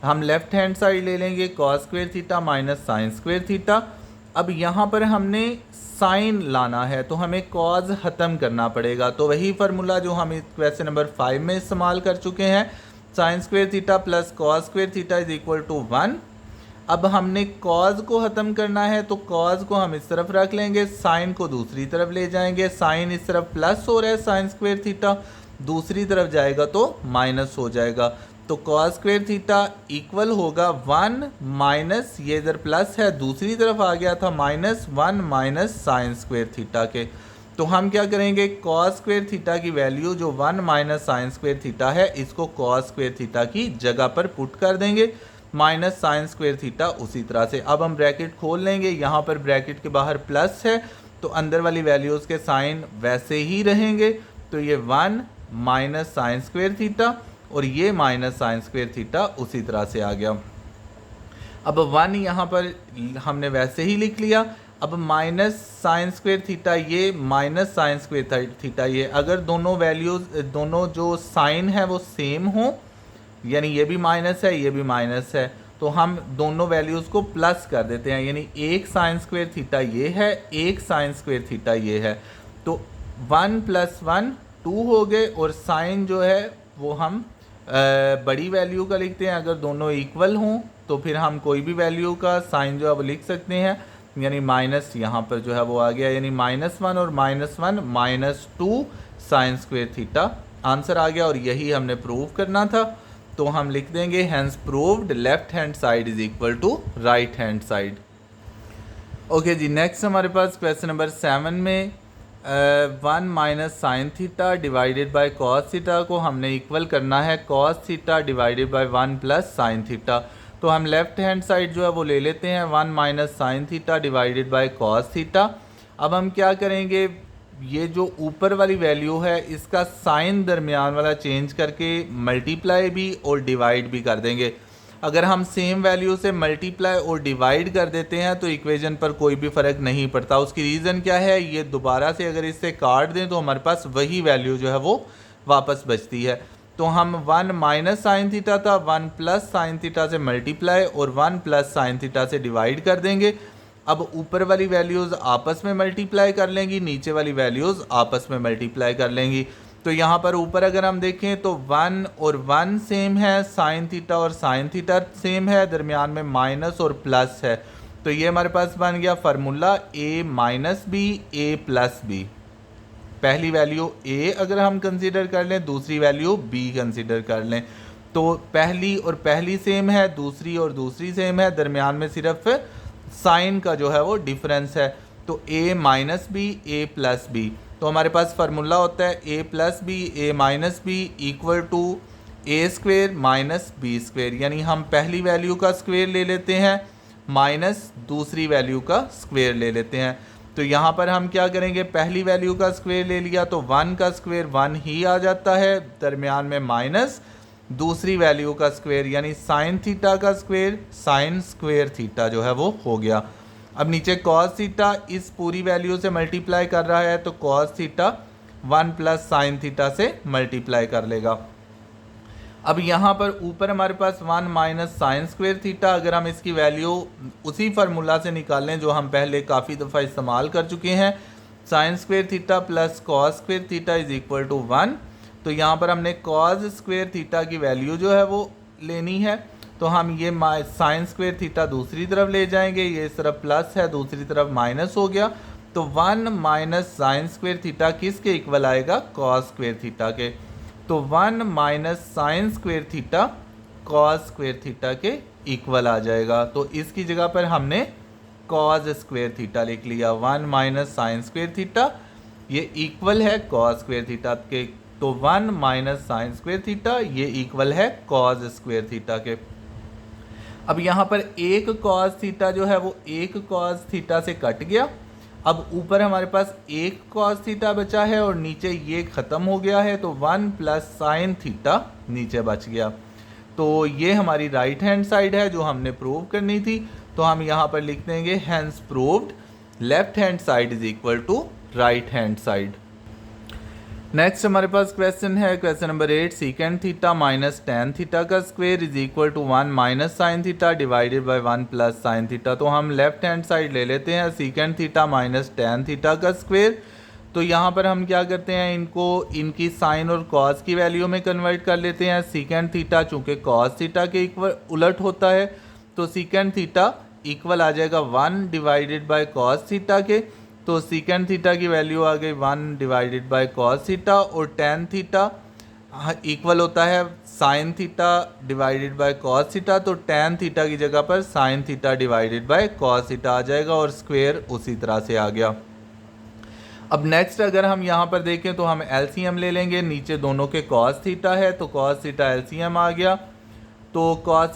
हम लेफ्ट हैंड साइड ले लेंगे cos square theta minus sine square theta. अब यहाँ पर हमने साइन लाना है तो हमें कॉज ख़त्म करना पड़ेगा, तो वही फार्मूला जो हम क्वेश्चन नंबर 5 में इस्तेमाल कर चुके हैं, sine square theta plus cos square theta is equal to 1। अब हमने कॉज को ख़त्म करना है तो कॉज को हम इस तरफ रख लेंगे, साइन को दूसरी तरफ ले जाएंगे, साइन इस तरफ प्लस हो रहा है साइन स्क्वेयर थीटा, दूसरी तरफ जाएगा तो माइनस हो जाएगा। तो कॉस स्क्वेयर थीटा इक्वल होगा 1 माइनस, ये इधर प्लस है दूसरी तरफ आ गया था minus 1 minus sine square theta के। तो हम क्या करेंगे, कॉस स्क्वेयर थीटा की वैल्यू जो 1 माइनस साइन स्क्वेयर थीटा है इसको कॉस स्क्वेयर थीटा की जगह पर पुट कर देंगे, माइनस साइन स्क्वेयर थीटा उसी तरह से। अब हम ब्रैकेट खोल लेंगे, यहाँ पर ब्रैकेट के बाहर प्लस है तो अंदर वाली वैल्यूज़ के साइन वैसे ही रहेंगे, तो ये 1 माइनस साइन स्क्वेयर थीटा और ये माइनस साइन स्क्वेयर थीटा उसी तरह से आ गया। अब 1 यहाँ पर हमने वैसे ही लिख लिया। अब माइनस साइन स्क्वेयर थीटा ये माइनस साइन स्क्वेयर थीटा ये, अगर दोनों वैल्यूज दोनों जो साइन है वो सेम हो, यानी ये भी माइनस है ये भी माइनस है, तो हम दोनों वैल्यूज़ को प्लस कर देते हैं, यानी एक साइन स्क्वेयर थीटा ये है, एक साइन स्क्वेयर थीटा ये है, तो 1 + 1 2 हो गए, और साइन जो है वो हम बड़ी वैल्यू का लिखते हैं। अगर दोनों इक्वल हों तो फिर हम कोई भी वैल्यू का साइन जो है वो लिख सकते हैं, यानी माइनस यहाँ पर जो है वो आ गया, यानी -1 और -1 -2 साइन स्क्वेयर थीटा आंसर आ गया, और यही हमने प्रूव करना था। तो हम लिख देंगे hence proved left hand side is equal to right hand side. Okay जी, नेक्स्ट हमारे पास क्वेश्चन नंबर 7 में 1 minus sine theta divided by cos theta को हमने इक्वल करना है cos theta divided by 1 plus sine theta. तो हम लेफ्ट हैंड साइड जो है वो ले लेते हैं 1 minus sine theta divided by cos theta. अब हम क्या करेंगे, ये जो ऊपर वाली वैल्यू है इसका साइन दरमियान वाला चेंज करके मल्टीप्लाई भी और डिवाइड भी कर देंगे। अगर हम सेम वैल्यू से मल्टीप्लाई और डिवाइड कर देते हैं तो इक्वेशन पर कोई भी फ़र्क नहीं पड़ता। उसकी रीज़न क्या है, ये दोबारा से अगर इससे काट दें तो हमारे पास वही वैल्यू जो है वो वापस बचती है। तो हम 1 माइनस साइन थीटा था 1 प्लस साइन थीटा से मल्टीप्लाई और 1 प्लस साइन थीटा से डिवाइड कर देंगे। अब ऊपर वाली वैल्यूज़ आपस में मल्टीप्लाई कर लेंगी, नीचे वाली वैल्यूज़ आपस में मल्टीप्लाई कर लेंगी। तो यहाँ पर ऊपर अगर हम देखें तो 1 और 1 सेम है, साइन थीटा और साइन थीटा सेम है, दरमियान में माइनस और प्लस है। तो ये हमारे पास बन गया formula a minus b a plus b. पहली वैल्यू a अगर हम कंसीडर कर लें, दूसरी वैल्यू b कंसीडर कर लें, तो पहली और पहली सेम है, दूसरी और दूसरी सेम है, दरमियान में सिर्फ साइन का जो है वो डिफरेंस है। तो a minus b a plus b, तो हमारे पास फार्मूला होता है a plus b a minus b equal to a square minus b square, यानी हम पहली वैल्यू का स्क्वेयर ले लेते हैं माइनस दूसरी वैल्यू का स्क्वेयर ले लेते हैं। तो यहाँ पर हम क्या करेंगे, पहली वैल्यू का स्क्वेयर ले लिया तो 1 का स्क्वेयर 1 ही आ जाता है, दरमियान में माइनस दूसरी वैल्यू का स्क्वेयर यानी साइन थीटा का स्क्वेयर साइन स्क्वेयर थीटा जो है वो हो गया। अब नीचे कॉस थीटा इस पूरी वैल्यू से मल्टीप्लाई कर रहा है, तो cos theta 1 plus sine theta से मल्टीप्लाई कर लेगा। अब यहाँ पर ऊपर हमारे पास 1 माइनस साइन स्क्वेयर थीटा, अगर हम इसकी वैल्यू उसी फार्मूला से निकालें जो हम पहले काफ़ी दफ़ा इस्तेमाल कर चुके हैं, sine square theta plus cos square theta is equal to 1। तो यहाँ पर हमने कॉस स्क्वेयर थीटा की वैल्यू जो है वो लेनी है, तो हम ये साइन स्क्वेयर थीटा दूसरी तरफ ले जाएंगे, ये इस तरफ प्लस है दूसरी तरफ माइनस हो गया। तो 1 माइनस साइन स्क्वेयर थीटा किसके इक्वल आएगा, कॉस स्क्वेयर थीटा के। तो 1 minus sine square theta cos square theta के इक्वल आ जाएगा। तो इसकी जगह पर हमने कॉस स्क्वेयर थीटा लिख लिया, 1 माइनस साइन स्क्वेयर थीटा ये इक्वल है कॉस स्क्वेयर थीटा के। तो 1 माइनस साइन स्क्वेयर थीटा ये इक्वल है कॉस स्क्वेयर थीटा के। अब यहाँ पर एक कॉस थीटा जो है वो एक कॉस थीटा से कट गया। अब ऊपर हमारे पास एक कॉस थीटा बचा है और नीचे ये ख़त्म हो गया है, तो 1 प्लस साइन थीटा नीचे बच गया। तो ये हमारी राइट हैंड साइड है जो हमने प्रूव करनी थी। तो हम यहाँ पर लिख देंगे hence proved left hand side is equal to right hand side. Next हमारे पास क्वेश्चन है question number 8, secant theta minus tan theta का square is equal to 1 minus sine theta divided by 1 plus sine theta. तो हम लेफ्ट हैंड साइड ले लेते हैं secant theta minus tan theta का स्क्वेयर। तो यहाँ पर हम क्या करते हैं, इनको इनकी साइन और कॉस की वैल्यू में कन्वर्ट कर लेते हैं। सीकेंड थीटा चूँकि कॉस थीटा के इक्वल उलट होता है, तो सीकेंड थीटा इक्वल आ जाएगा 1 डिवाइडेड बाय कॉस थीटा के। तो सीकेंड थीटा की वैल्यू आ गई 1 डिवाइडेड बाय कॉस थीटा, और टेन थीटा इक्वल होता है sine theta divided by cos theta. तो टेन थीटा की जगह पर sine theta divided by cos theta आ जाएगा और स्क्वायर उसी तरह से आ गया। अब नेक्स्ट अगर हम यहाँ पर देखें तो हम एलसीएम ले लेंगे, नीचे दोनों के कॉस थीटा है तो कॉस थीटा एलसीएम आ गया। तो कॉस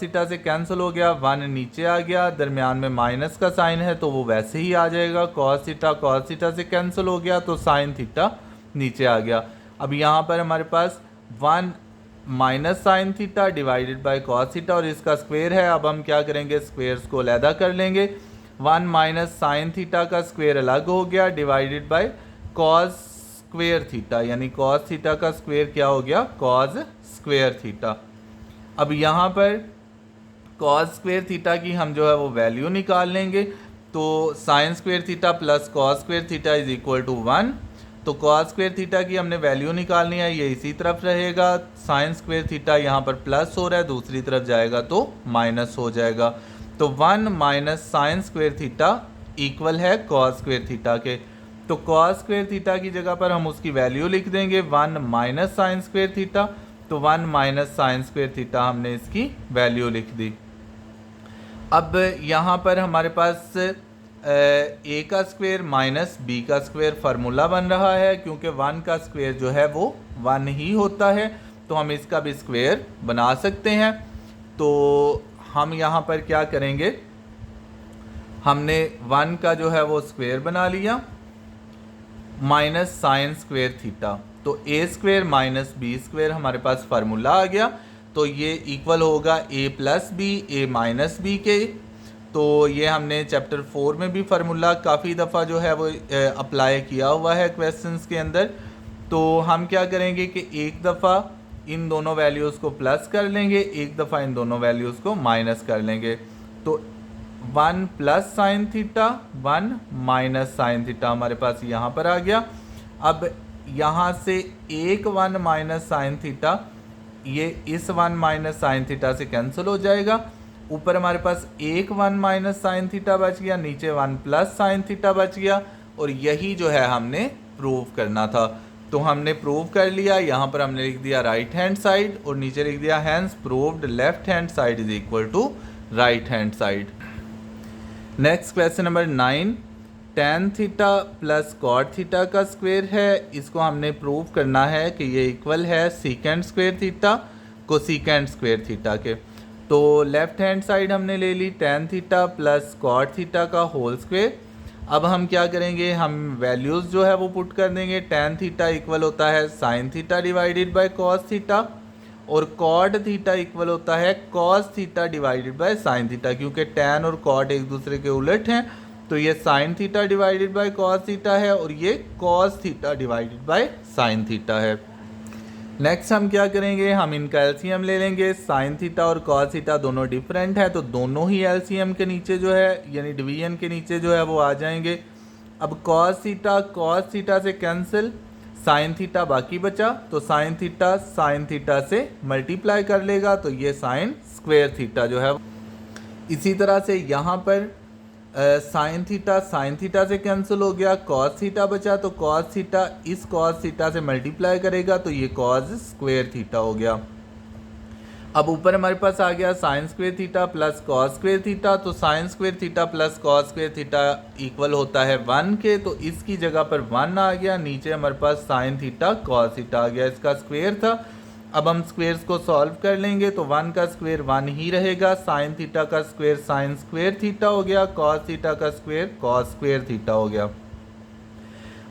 थीटा से कैंसिल हो गया, 1 नीचे आ गया, दरमियान में माइनस का साइन है तो वो वैसे ही आ जाएगा। कॉस थीटा से कैंसिल हो गया तो साइन थीटा नीचे आ गया। अब यहाँ पर हमारे पास 1 minus sine theta divided by cos theta और इसका स्क्वायर है। अब हम क्या करेंगे, स्क्वायर्स को अलहदा कर लेंगे। 1 माइनस साइन थीटा का स्क्वायर अलग हो गया divided by cos square theta, यानी कॉस थीटा का स्क्वायर क्या हो गया, कॉस स्क्वायर थीटा। अब यहाँ पर कॉस स्क्वायर थीटा की हम जो है वो वैल्यू निकाल लेंगे। तो sine square theta plus cos square theta is equal to 1। तो कॉस स्क्वायर थीटा की हमने वैल्यू निकालनी है, ये इसी तरफ रहेगा। साइन स्क्वायर थीटा यहाँ पर प्लस हो रहा है, दूसरी तरफ जाएगा तो माइनस हो जाएगा। तो 1 minus sign square theta equal है कॉस स्क्वायर थीटा के। तो कॉस स्क्वायर थीटा की जगह पर हम उसकी वैल्यू लिख देंगे 1 माइनस साइन स्क्वायर थीटा। तो 1 माइनस साइन स्क्वायर थीटा हमने इसकी वैल्यू लिख दी। अब यहाँ पर हमारे पास ए का स्क्वायर माइनस बी का स्क्वायर फार्मूला बन रहा है, क्योंकि 1 का स्क्वायर जो है वो 1 ही होता है, तो हम इसका भी स्क्वायर बना सकते हैं। तो हम यहाँ पर क्या करेंगे, हमने 1 का जो है वो स्क्वायर बना लिया माइनस साइन स्क्वायर थीटा। तो ए स्क्वायर माइनस बी स्क्वायर हमारे पास फार्मूला आ गया। तो ये इक्वल होगा ए प्लस बी, ए माइनस बी के। तो ये हमने चैप्टर 4 में भी फार्मूला काफ़ी दफ़ा जो है वो अप्लाई किया हुआ है क्वेश्चंस के अंदर। तो हम क्या करेंगे कि एक दफ़ा इन दोनों वैल्यूज़ को प्लस कर लेंगे, एक दफ़ा इन दोनों वैल्यूज़ को माइनस कर लेंगे। तो 1 plus sine theta 1 minus sine theta हमारे पास यहाँ पर आ गया। अब यहाँ से एक 1 माइनस साइन थीटा, ये इस 1 माइनस साइन थीटा से कैंसिल हो जाएगा। ऊपर हमारे पास एक 1 माइनस साइन थीटा बच गया, नीचे 1 प्लस साइन थीटा बच गया। और यही जो है हमने प्रूव करना था। तो हमने प्रूव कर लिया। यहाँ पर हमने लिख दिया राइट हैंड साइड और नीचे लिख दिया hence proved left hand side is equal to right hand side. Next question number 9, tan theta plus cot theta का स्क्वायर है। इसको हमने प्रूव करना है कि ये इक्वल है सीकेंड स्क्वायर थीटा को सीकेंड स्क्वायर थीटा के। तो लेफ्ट हैंड साइड हमने ले ली tan theta plus cot theta का होल स्क्वायर। अब हम क्या करेंगे, हम वैल्यूज़ जो है वो पुट कर देंगे। tan थीटा इक्वल होता है sine theta divided by cos theta, और कॉट थीटा इक्वल होता है cos theta divided by sine theta, क्योंकि tan और कॉट एक दूसरे के उलट हैं। तो ये sign theta divided by cos theta है और ये cos theta divided by sine theta है। नेक्स्ट हम क्या करेंगे, हम इनका एलसीएम ले लेंगे। साइन थीटा और कॉस थीटा दोनों डिफरेंट है, तो दोनों ही एलसीएम के नीचे जो है यानी डिवीजन के नीचे जो है वो आ जाएंगे। अब कॉस थीटा से कैंसिल, साइन थीटा बाकी बचा, तो साइन थीटा से मल्टीप्लाई कर लेगा, तो ये साइन स्क्वायर थीटा जो है। इसी तरह से यहाँ पर साइन थीटा से कैंसिल हो गया, कॉस थीटा बचा, तो कॉस थीटा इस कॉस थीटा से मल्टीप्लाई करेगा, तो ये कॉस स्क्वायर थीटा हो गया। अब ऊपर हमारे पास आ गया sine square theta plus cos square theta. तो sine square theta plus cos square theta equal होता है 1 के, तो इसकी जगह पर 1 आ गया। नीचे हमारे पास साइन थीटा कॉस थीटा आ गया, इसका स्क्वायर था। अब हम स्क्वेयर्स को सॉल्व कर लेंगे, तो 1 का स्क्वायर 1 ही रहेगा, साइन थीटा का स्क्वायर साइन स्क्वायर थीटा हो गया, कॉस थीटा का स्क्वायर कॉस स्क्वायर थीटा हो गया।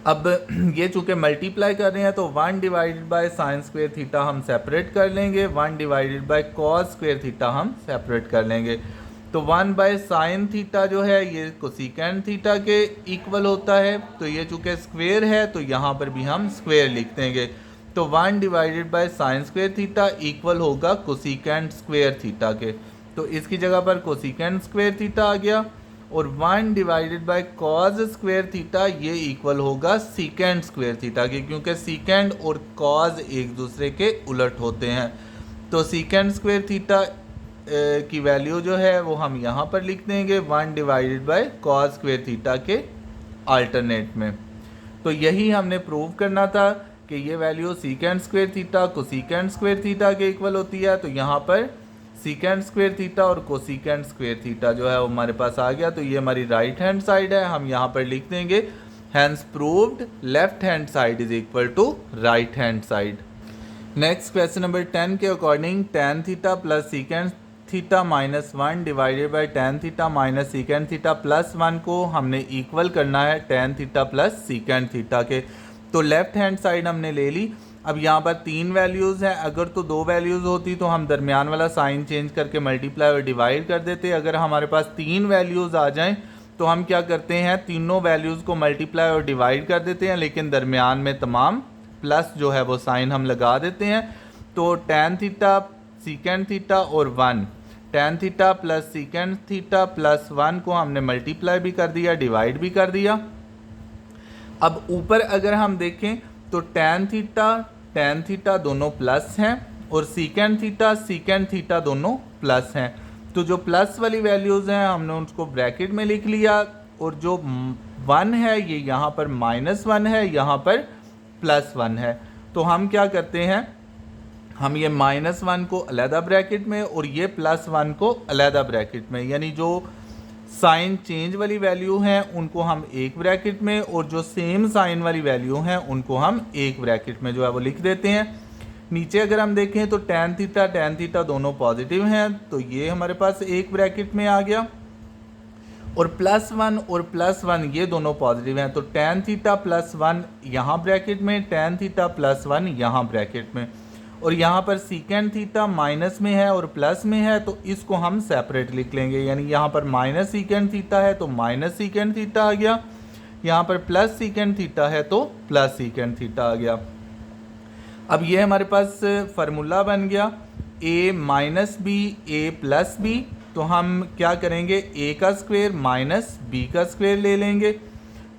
अब ये चूंकि मल्टीप्लाई कर रहे हैं, तो 1 divided by sign square theta हम सेपरेट कर लेंगे, 1 divided by cos square theta हम सेपरेट कर लेंगे। तो 1 बाय साइन थीटा जो है ये कोसिकेंड थीटा के इक्वल होता है। तो ये चूंकि स्क्वायर है, तो यहाँ पर भी हम स्क्वायर लिख देंगे। तो 1 divided by sign square theta equal होगा कोसिकेंड स्क्वायर थीटा के। तो इसकी जगह पर कोसिकेंड स्क्वायर थीटा आ गया। और 1 divided by cos square theta ये इक्वल होगा सीकेंड स्क्वायर थीटा के, क्योंकि सीकेंड और कॉस एक दूसरे के उलट होते हैं। तो सीकेंड स्क्वायर थीटा की वैल्यू जो है वो हम यहाँ पर लिख देंगे 1 divided by cos square theta के अल्टरनेट में। तो यही हमने प्रूव करना था कि ये value सीकेंड square theta cosecant square theta के इक्वल होती है। तो यहाँ पर सीकेंड स्क्वायर थीटा और कोसिकेंड स्क्वायर थीटा जो है वो हमारे पास आ गया। तो ये हमारी राइट हैंड साइड है, हम यहाँ पर लिख देंगे hence proved left hand side is equal to right hand side. Next question number 10 के according tan theta plus secant theta minus 1 divided by tan theta minus secant theta plus 1 को हमने इक्वल करना है tan theta plus secant theta के। तो लेफ्ट हैंड साइड हमने ले ली। अब यहाँ पर 3 वैल्यूज़ हैं, अगर तो 2 वैल्यूज़ होती तो हम दरमियान वाला साइन चेंज करके मल्टीप्लाई और डिवाइड कर देते। अगर हमारे पास 3 वैल्यूज़ आ जाएं तो हम क्या करते हैं, तीनों वैल्यूज़ को मल्टीप्लाई और डिवाइड कर देते हैं, लेकिन दरमियान में तमाम प्लस जो है वो साइन हम लगा देते हैं। तो tan थीटा सीकेंड थीटा और 1, tan theta plus secant theta plus 1 को हमने मल्टीप्लाई भी कर दिया, डिवाइड भी कर दिया। अब ऊपर अगर हम देखें तो tan थीटा दोनों प्लस हैं और सीकेंड थीटा दोनों प्लस हैं। तो जो प्लस वाली वैल्यूज़ हैं हमने उसको ब्रैकेट में लिख लिया, और जो 1 है ये यहाँ पर -1 है, यहाँ पर +1 है। तो हम क्या करते हैं, हम ये -1 को अलहदा ब्रैकेट में और ये +1 को अलहदा ब्रैकेट में, यानी जो साइन चेंज वाली वैल्यू हैं उनको हम एक ब्रैकेट में, और जो सेम साइन वाली वैल्यू हैं उनको हम एक ब्रैकेट में जो है वो लिख देते हैं। नीचे अगर हम देखें तो tan थीटा दोनों पॉजिटिव हैं, तो ये हमारे पास एक ब्रैकेट में आ गया, और +1 और +1 ये दोनों पॉजिटिव हैं, तो tan थीटा +1 यहाँ ब्रैकेट में, tan थीटा +1 यहाँ ब्रैकेट में, और यहाँ पर सीकेंड थीटा माइनस में है और प्लस में है, तो इसको हम सेपरेट लिख लेंगे। यानी यहाँ पर माइनस सीकेंड थीटा है तो माइनस सीकेंड थीटा आ गया, यहाँ पर प्लस सीकेंड थीटा है तो प्लस सीकेंड थीटा आ गया। अब ये हमारे पास फार्मूला बन गया a minus b a plus b. तो हम क्या करेंगे, a का स्क्वायर माइनस b का स्क्वायर ले लेंगे।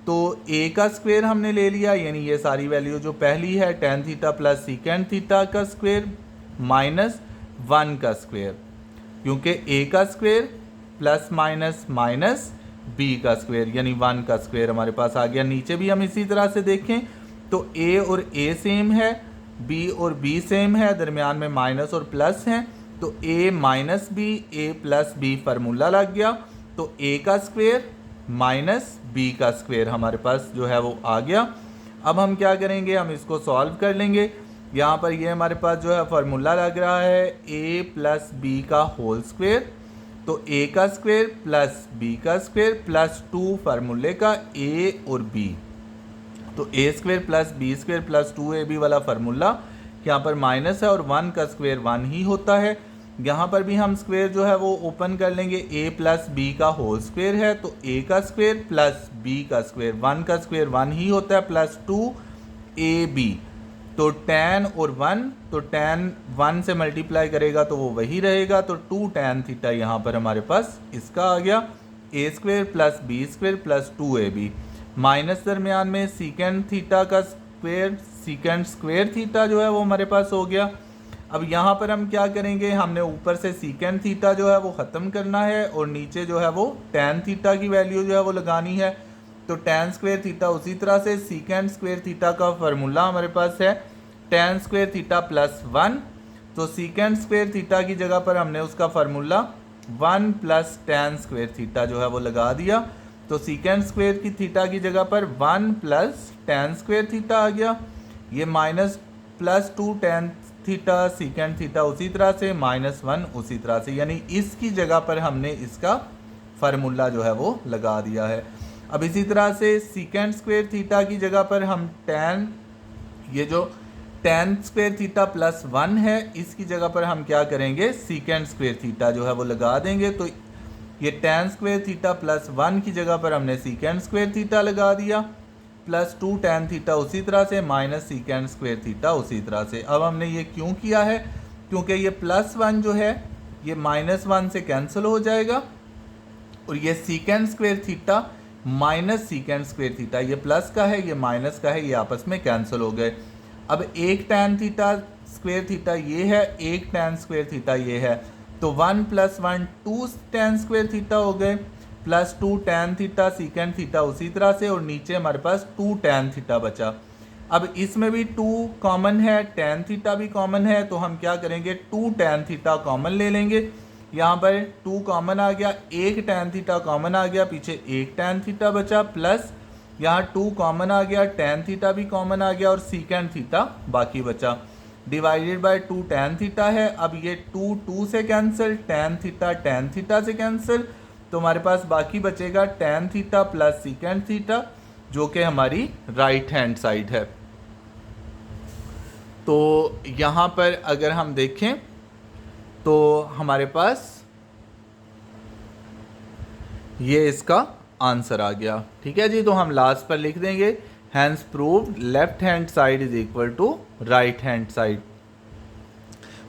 तो a का स्क्वायर हमने ले लिया, यानी ये सारी वैल्यू जो पहली है tan theta plus secant theta का स्क्वायर माइनस 1 का स्क्वायर, क्योंकि a का square plus minus minus b का स्क्वायर यानी 1 का स्क्वायर हमारे पास आ गया। नीचे भी हम इसी तरह से देखें तो a और a सेम है, b और b सेम है, दरमियान में माइनस और प्लस हैं, तो a minus b a plus b formula लग गया। तो a का स्क्वायर माइनस b का स्क्वायर हमारे पास जो है वो आ गया। अब हम क्या करेंगे, हम इसको सॉल्व कर लेंगे। यहाँ पर ये हमारे पास जो है फार्मूला लग रहा है a प्लस बी का होल स्क्वायर, तो a का स्क्वायर प्लस b का स्क्वायर प्लस 2 फार्मूले का a और b, तो a square plus B square plus 2ab वाला फार्मूला यहाँ पर माइनस है और 1 का स्क्वायर 1 ही होता है। यहाँ पर भी हम स्क्वायर जो है वो ओपन कर लेंगे, a प्लस बी का होल स्क्वायर है, तो a का स्क्वायर प्लस b का स्क्वायर, 1 का स्क्वायर 1 ही होता है, प्लस 2ab, तो tan और 1, तो tan 1 से मल्टीप्लाई करेगा तो वो वही रहेगा, तो 2 tan थीटा यहाँ पर हमारे पास इसका आ गया, a square plus B square plus 2ab, minus दरमियान में सीकेंड थीटा का स्क्वायर, सीकेंड स्क्वायर थीटा जो है वो हमारे पास हो गया। अब यहाँ पर हम क्या करेंगे, हमने ऊपर से सीकेंड थीटा जो है वो ख़त्म करना है और नीचे जो है वो tan थीटा की वैल्यू जो है वो लगानी है। तो tan स्क्वायर थीटा उसी तरह से, सीकेंड स्क्वायर थीटा का फार्मूला हमारे पास है tan स्क्वायर थीटा प्लस 1, तो सीकेंड स्क्वायर थीटा की जगह पर हमने उसका formula 1 plus tan square theta जो है वो लगा दिया। तो सीकेंड स्क्वायर की थीटा की जगह पर 1 प्लस tan स्क्वायर थीटा आ गया, ये minus plus 2 tan theta secant theta उसी तरह से, माइनस 1 उसी तरह से, यानी इसकी जगह पर हमने इसका फार्मूला जो है वो लगा दिया है। अब इसी तरह से सीकेंड स्क्वायर थीटा की जगह पर हम tan, ये जो tan स्क्वायर थीटा प्लस 1 है इसकी जगह पर हम क्या करेंगे, सीकेंड स्क्वायर थीटा जो है वो लगा देंगे। तो ये tan स्क्वायर थीटा प्लस 1 की जगह पर हमने सीकेंड स्क्वायर थीटा लगा दिया, प्लस 2 tan थीटा उसी तरह से, माइनस सीकेंड स्क्वायर थीटा उसी तरह से। अब हमने ये क्यों किया है, क्योंकि ये प्लस 1 जो है ये माइनस 1 से कैंसिल हो जाएगा, और ये सीकेंड square theta minus सीकेंड square theta, ये प्लस का है ये माइनस का है, ये आपस में कैंसिल हो गए। अब एक tan थीटा स्क्वायर थीटा ये है, एक tan स्क्वायर थीटा ये है, तो 1 प्लस 1 2 tan स्क्वायर थीटा हो गए, plus 2 tan theta secant theta उसी तरह से, और नीचे हमारे पास 2 tan थीटा बचा। अब इसमें भी 2 कॉमन है, tan थीटा भी कॉमन है, तो हम क्या करेंगे 2 tan थीटा कॉमन ले लेंगे। यहाँ पर 2 कॉमन आ गया, एक tan थीटा कॉमन आ गया, पीछे एक tan थीटा बचा, प्लस यहाँ 2 कॉमन आ गया, tan थीटा भी कॉमन आ गया और सीकेंड थीटा बाकी बचा, डिवाइडेड बाय 2 tan थीटा है। अब ये 2 से कैंसिल, tan थीटा से कैंसिल, तो हमारे पास बाकी बचेगा tan theta plus secant theta जो कि हमारी राइट हैंड साइड है। तो यहाँ पर अगर हम देखें तो हमारे पास ये इसका आंसर आ गया। ठीक है जी, तो हम लास्ट पर लिख देंगे hence proved left hand side is equal to right hand side.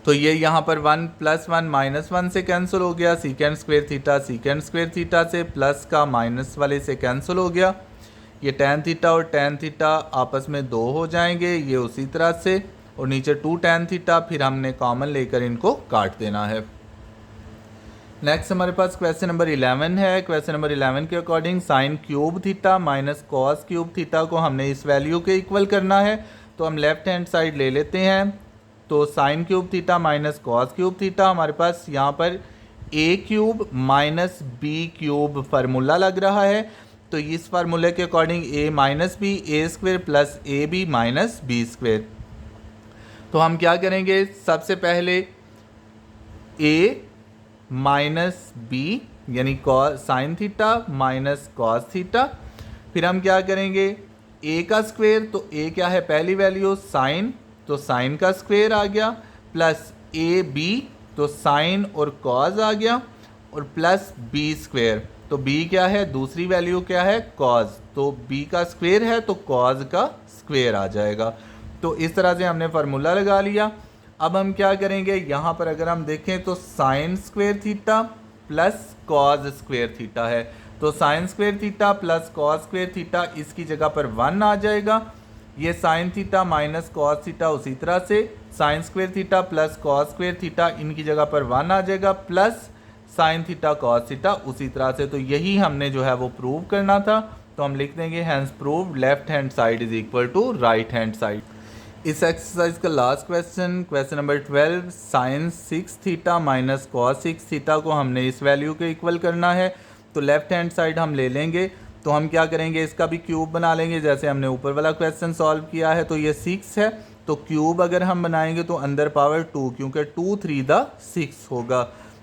तो ये यहाँ पर 1 + 1 -1 से कैंसिल हो गया, सीकेंड स्क्वायर थीटा सीकेंड स्क्वायर थीटा से, प्लस का माइनस वाले से कैंसिल हो गया, ये tan थीटा और tan थीटा आपस में 2 हो जाएंगे, ये उसी तरह से, और नीचे 2 tan थीटा, फिर हमने कॉमन लेकर इनको काट देना है। नेक्स्ट हमारे पास क्वेश्चन नंबर 11 है। क्वेश्चन नंबर 11 के according sign cube theta minus cos cube theta को हमने इस वैल्यू के इक्वल करना है। तो हम लेफ्ट हैंड साइड ले लेते हैं। तो sine cube theta minus cos cube theta हमारे पास यहाँ पर a cube minus b cube formula लग रहा है। तो इस फार्मूले के according a minus b a square plus a b minus b square. तो हम क्या करेंगे, सबसे पहले a माइनस बी यानी sine theta minus cos theta, फिर हम क्या करेंगे a का स्क्वेयर, तो a क्या है पहली वैल्यू साइन, तो साइन का स्क्वेयर आ गया, प्लस ए बी तो साइन और कॉज आ गया, और प्लस बी स्क्वेयर, तो b क्या है दूसरी वैल्यू क्या है कॉज, तो b का स्क्वेयर है तो कॉज का स्क्वेयर आ जाएगा। तो इस तरह से हमने फार्मूला लगा लिया। अब हम क्या करेंगे, यहाँ पर अगर हम देखें तो sine square theta plus cos square theta है, तो sine square theta plus cos square theta इसकी जगह पर 1 आ जाएगा। ये sign theta minus cos theta उसी तरह से, sign square theta plus cos square theta इनकी जगह पर 1 आ जाएगा, plus sine theta cos theta उसी तरह से। तो यही हमने जो है वो प्रूव करना था। तो हम लिख देंगे hence proved left hand side is equal to right hand side. इस एक्सरसाइज का last question, question number 12, sine 6 theta minus cos 6 theta को हमने इस वैल्यू के इक्वल करना है। तो लेफ्ट हैंड साइड हम ले लेंगे, तो हम क्या करेंगे इसका भी क्यूब बना लेंगे जैसे हमने ऊपर वाला क्वेश्चन सॉल्व किया है। तो ये 6 है, तो क्यूब अगर हम बनाएंगे तो अंदर पावर 2, क्योंकि 2 3 6 होगा।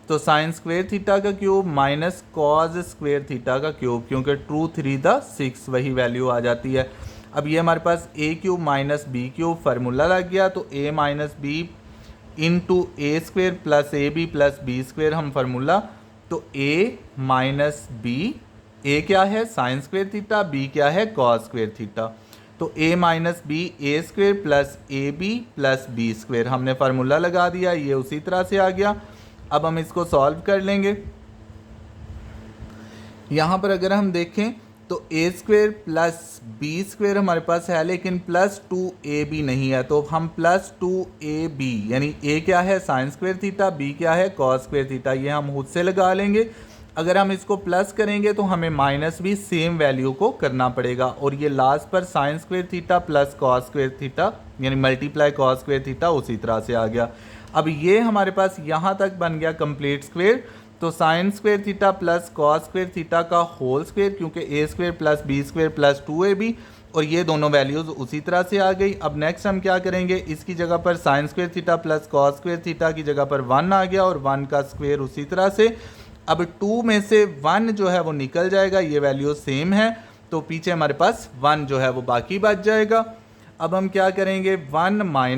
तो साइन स्क्वेयर थीटा का cube minus cos square theta का क्यूब, क्योंकि 2 3 6 वही वैल्यू आ जाती है। अब ये हमारे पास a cube minus b cube formula लग गया, तो a minus b into a square plus a b plus B square हम फार्मूला, तो a माइनस बी, a क्या है साइन स्क्वेयर थीटा, b क्या है कॉस स्क्वेयर थीटा, तो a minus b a square plus a b plus B square हमने फार्मूला लगा दिया, ये उसी तरह से आ गया। अब हम इसको सॉल्व कर लेंगे। यहाँ पर अगर हम देखें तो a square plus B square हमारे पास है, लेकिन प्लस 2ab नहीं है, तो हम प्लस 2ab यानी a क्या है साइन स्क्वेयर थीटा, b क्या है कॉस स्क्वेयर थीटा, ये हम खुद से लगा लेंगे। अगर हम इसको प्लस करेंगे तो हमें माइनस भी सेम वैल्यू को करना पड़ेगा, और ये लास्ट पर sign square theta plus cos square theta यानी मल्टीप्लाई कॉस स्क्वेयर थीटा उसी तरह से आ गया। अब ये हमारे पास यहाँ तक बन गया कंप्लीट स्क्वेयर, तो sine square theta plus cos square theta का होल स्क्वेयर, क्योंकि A square plus B square plus 2ab, और ये दोनों वैल्यूज़ उसी तरह से आ गई। अब नेक्स्ट हम क्या करेंगे, इसकी जगह पर sign square theta plus cos square theta की जगह पर 1 आ गया, और 1 का स्क्वेयर उसी तरह से। अब 2 में से 1 जो है वो निकल जाएगा, ये वैल्यू सेम है, तो पीछे हमारे पास 1 जो है वो बाकी बच जाएगा। अब हम क्या करेंगे 1 माइनस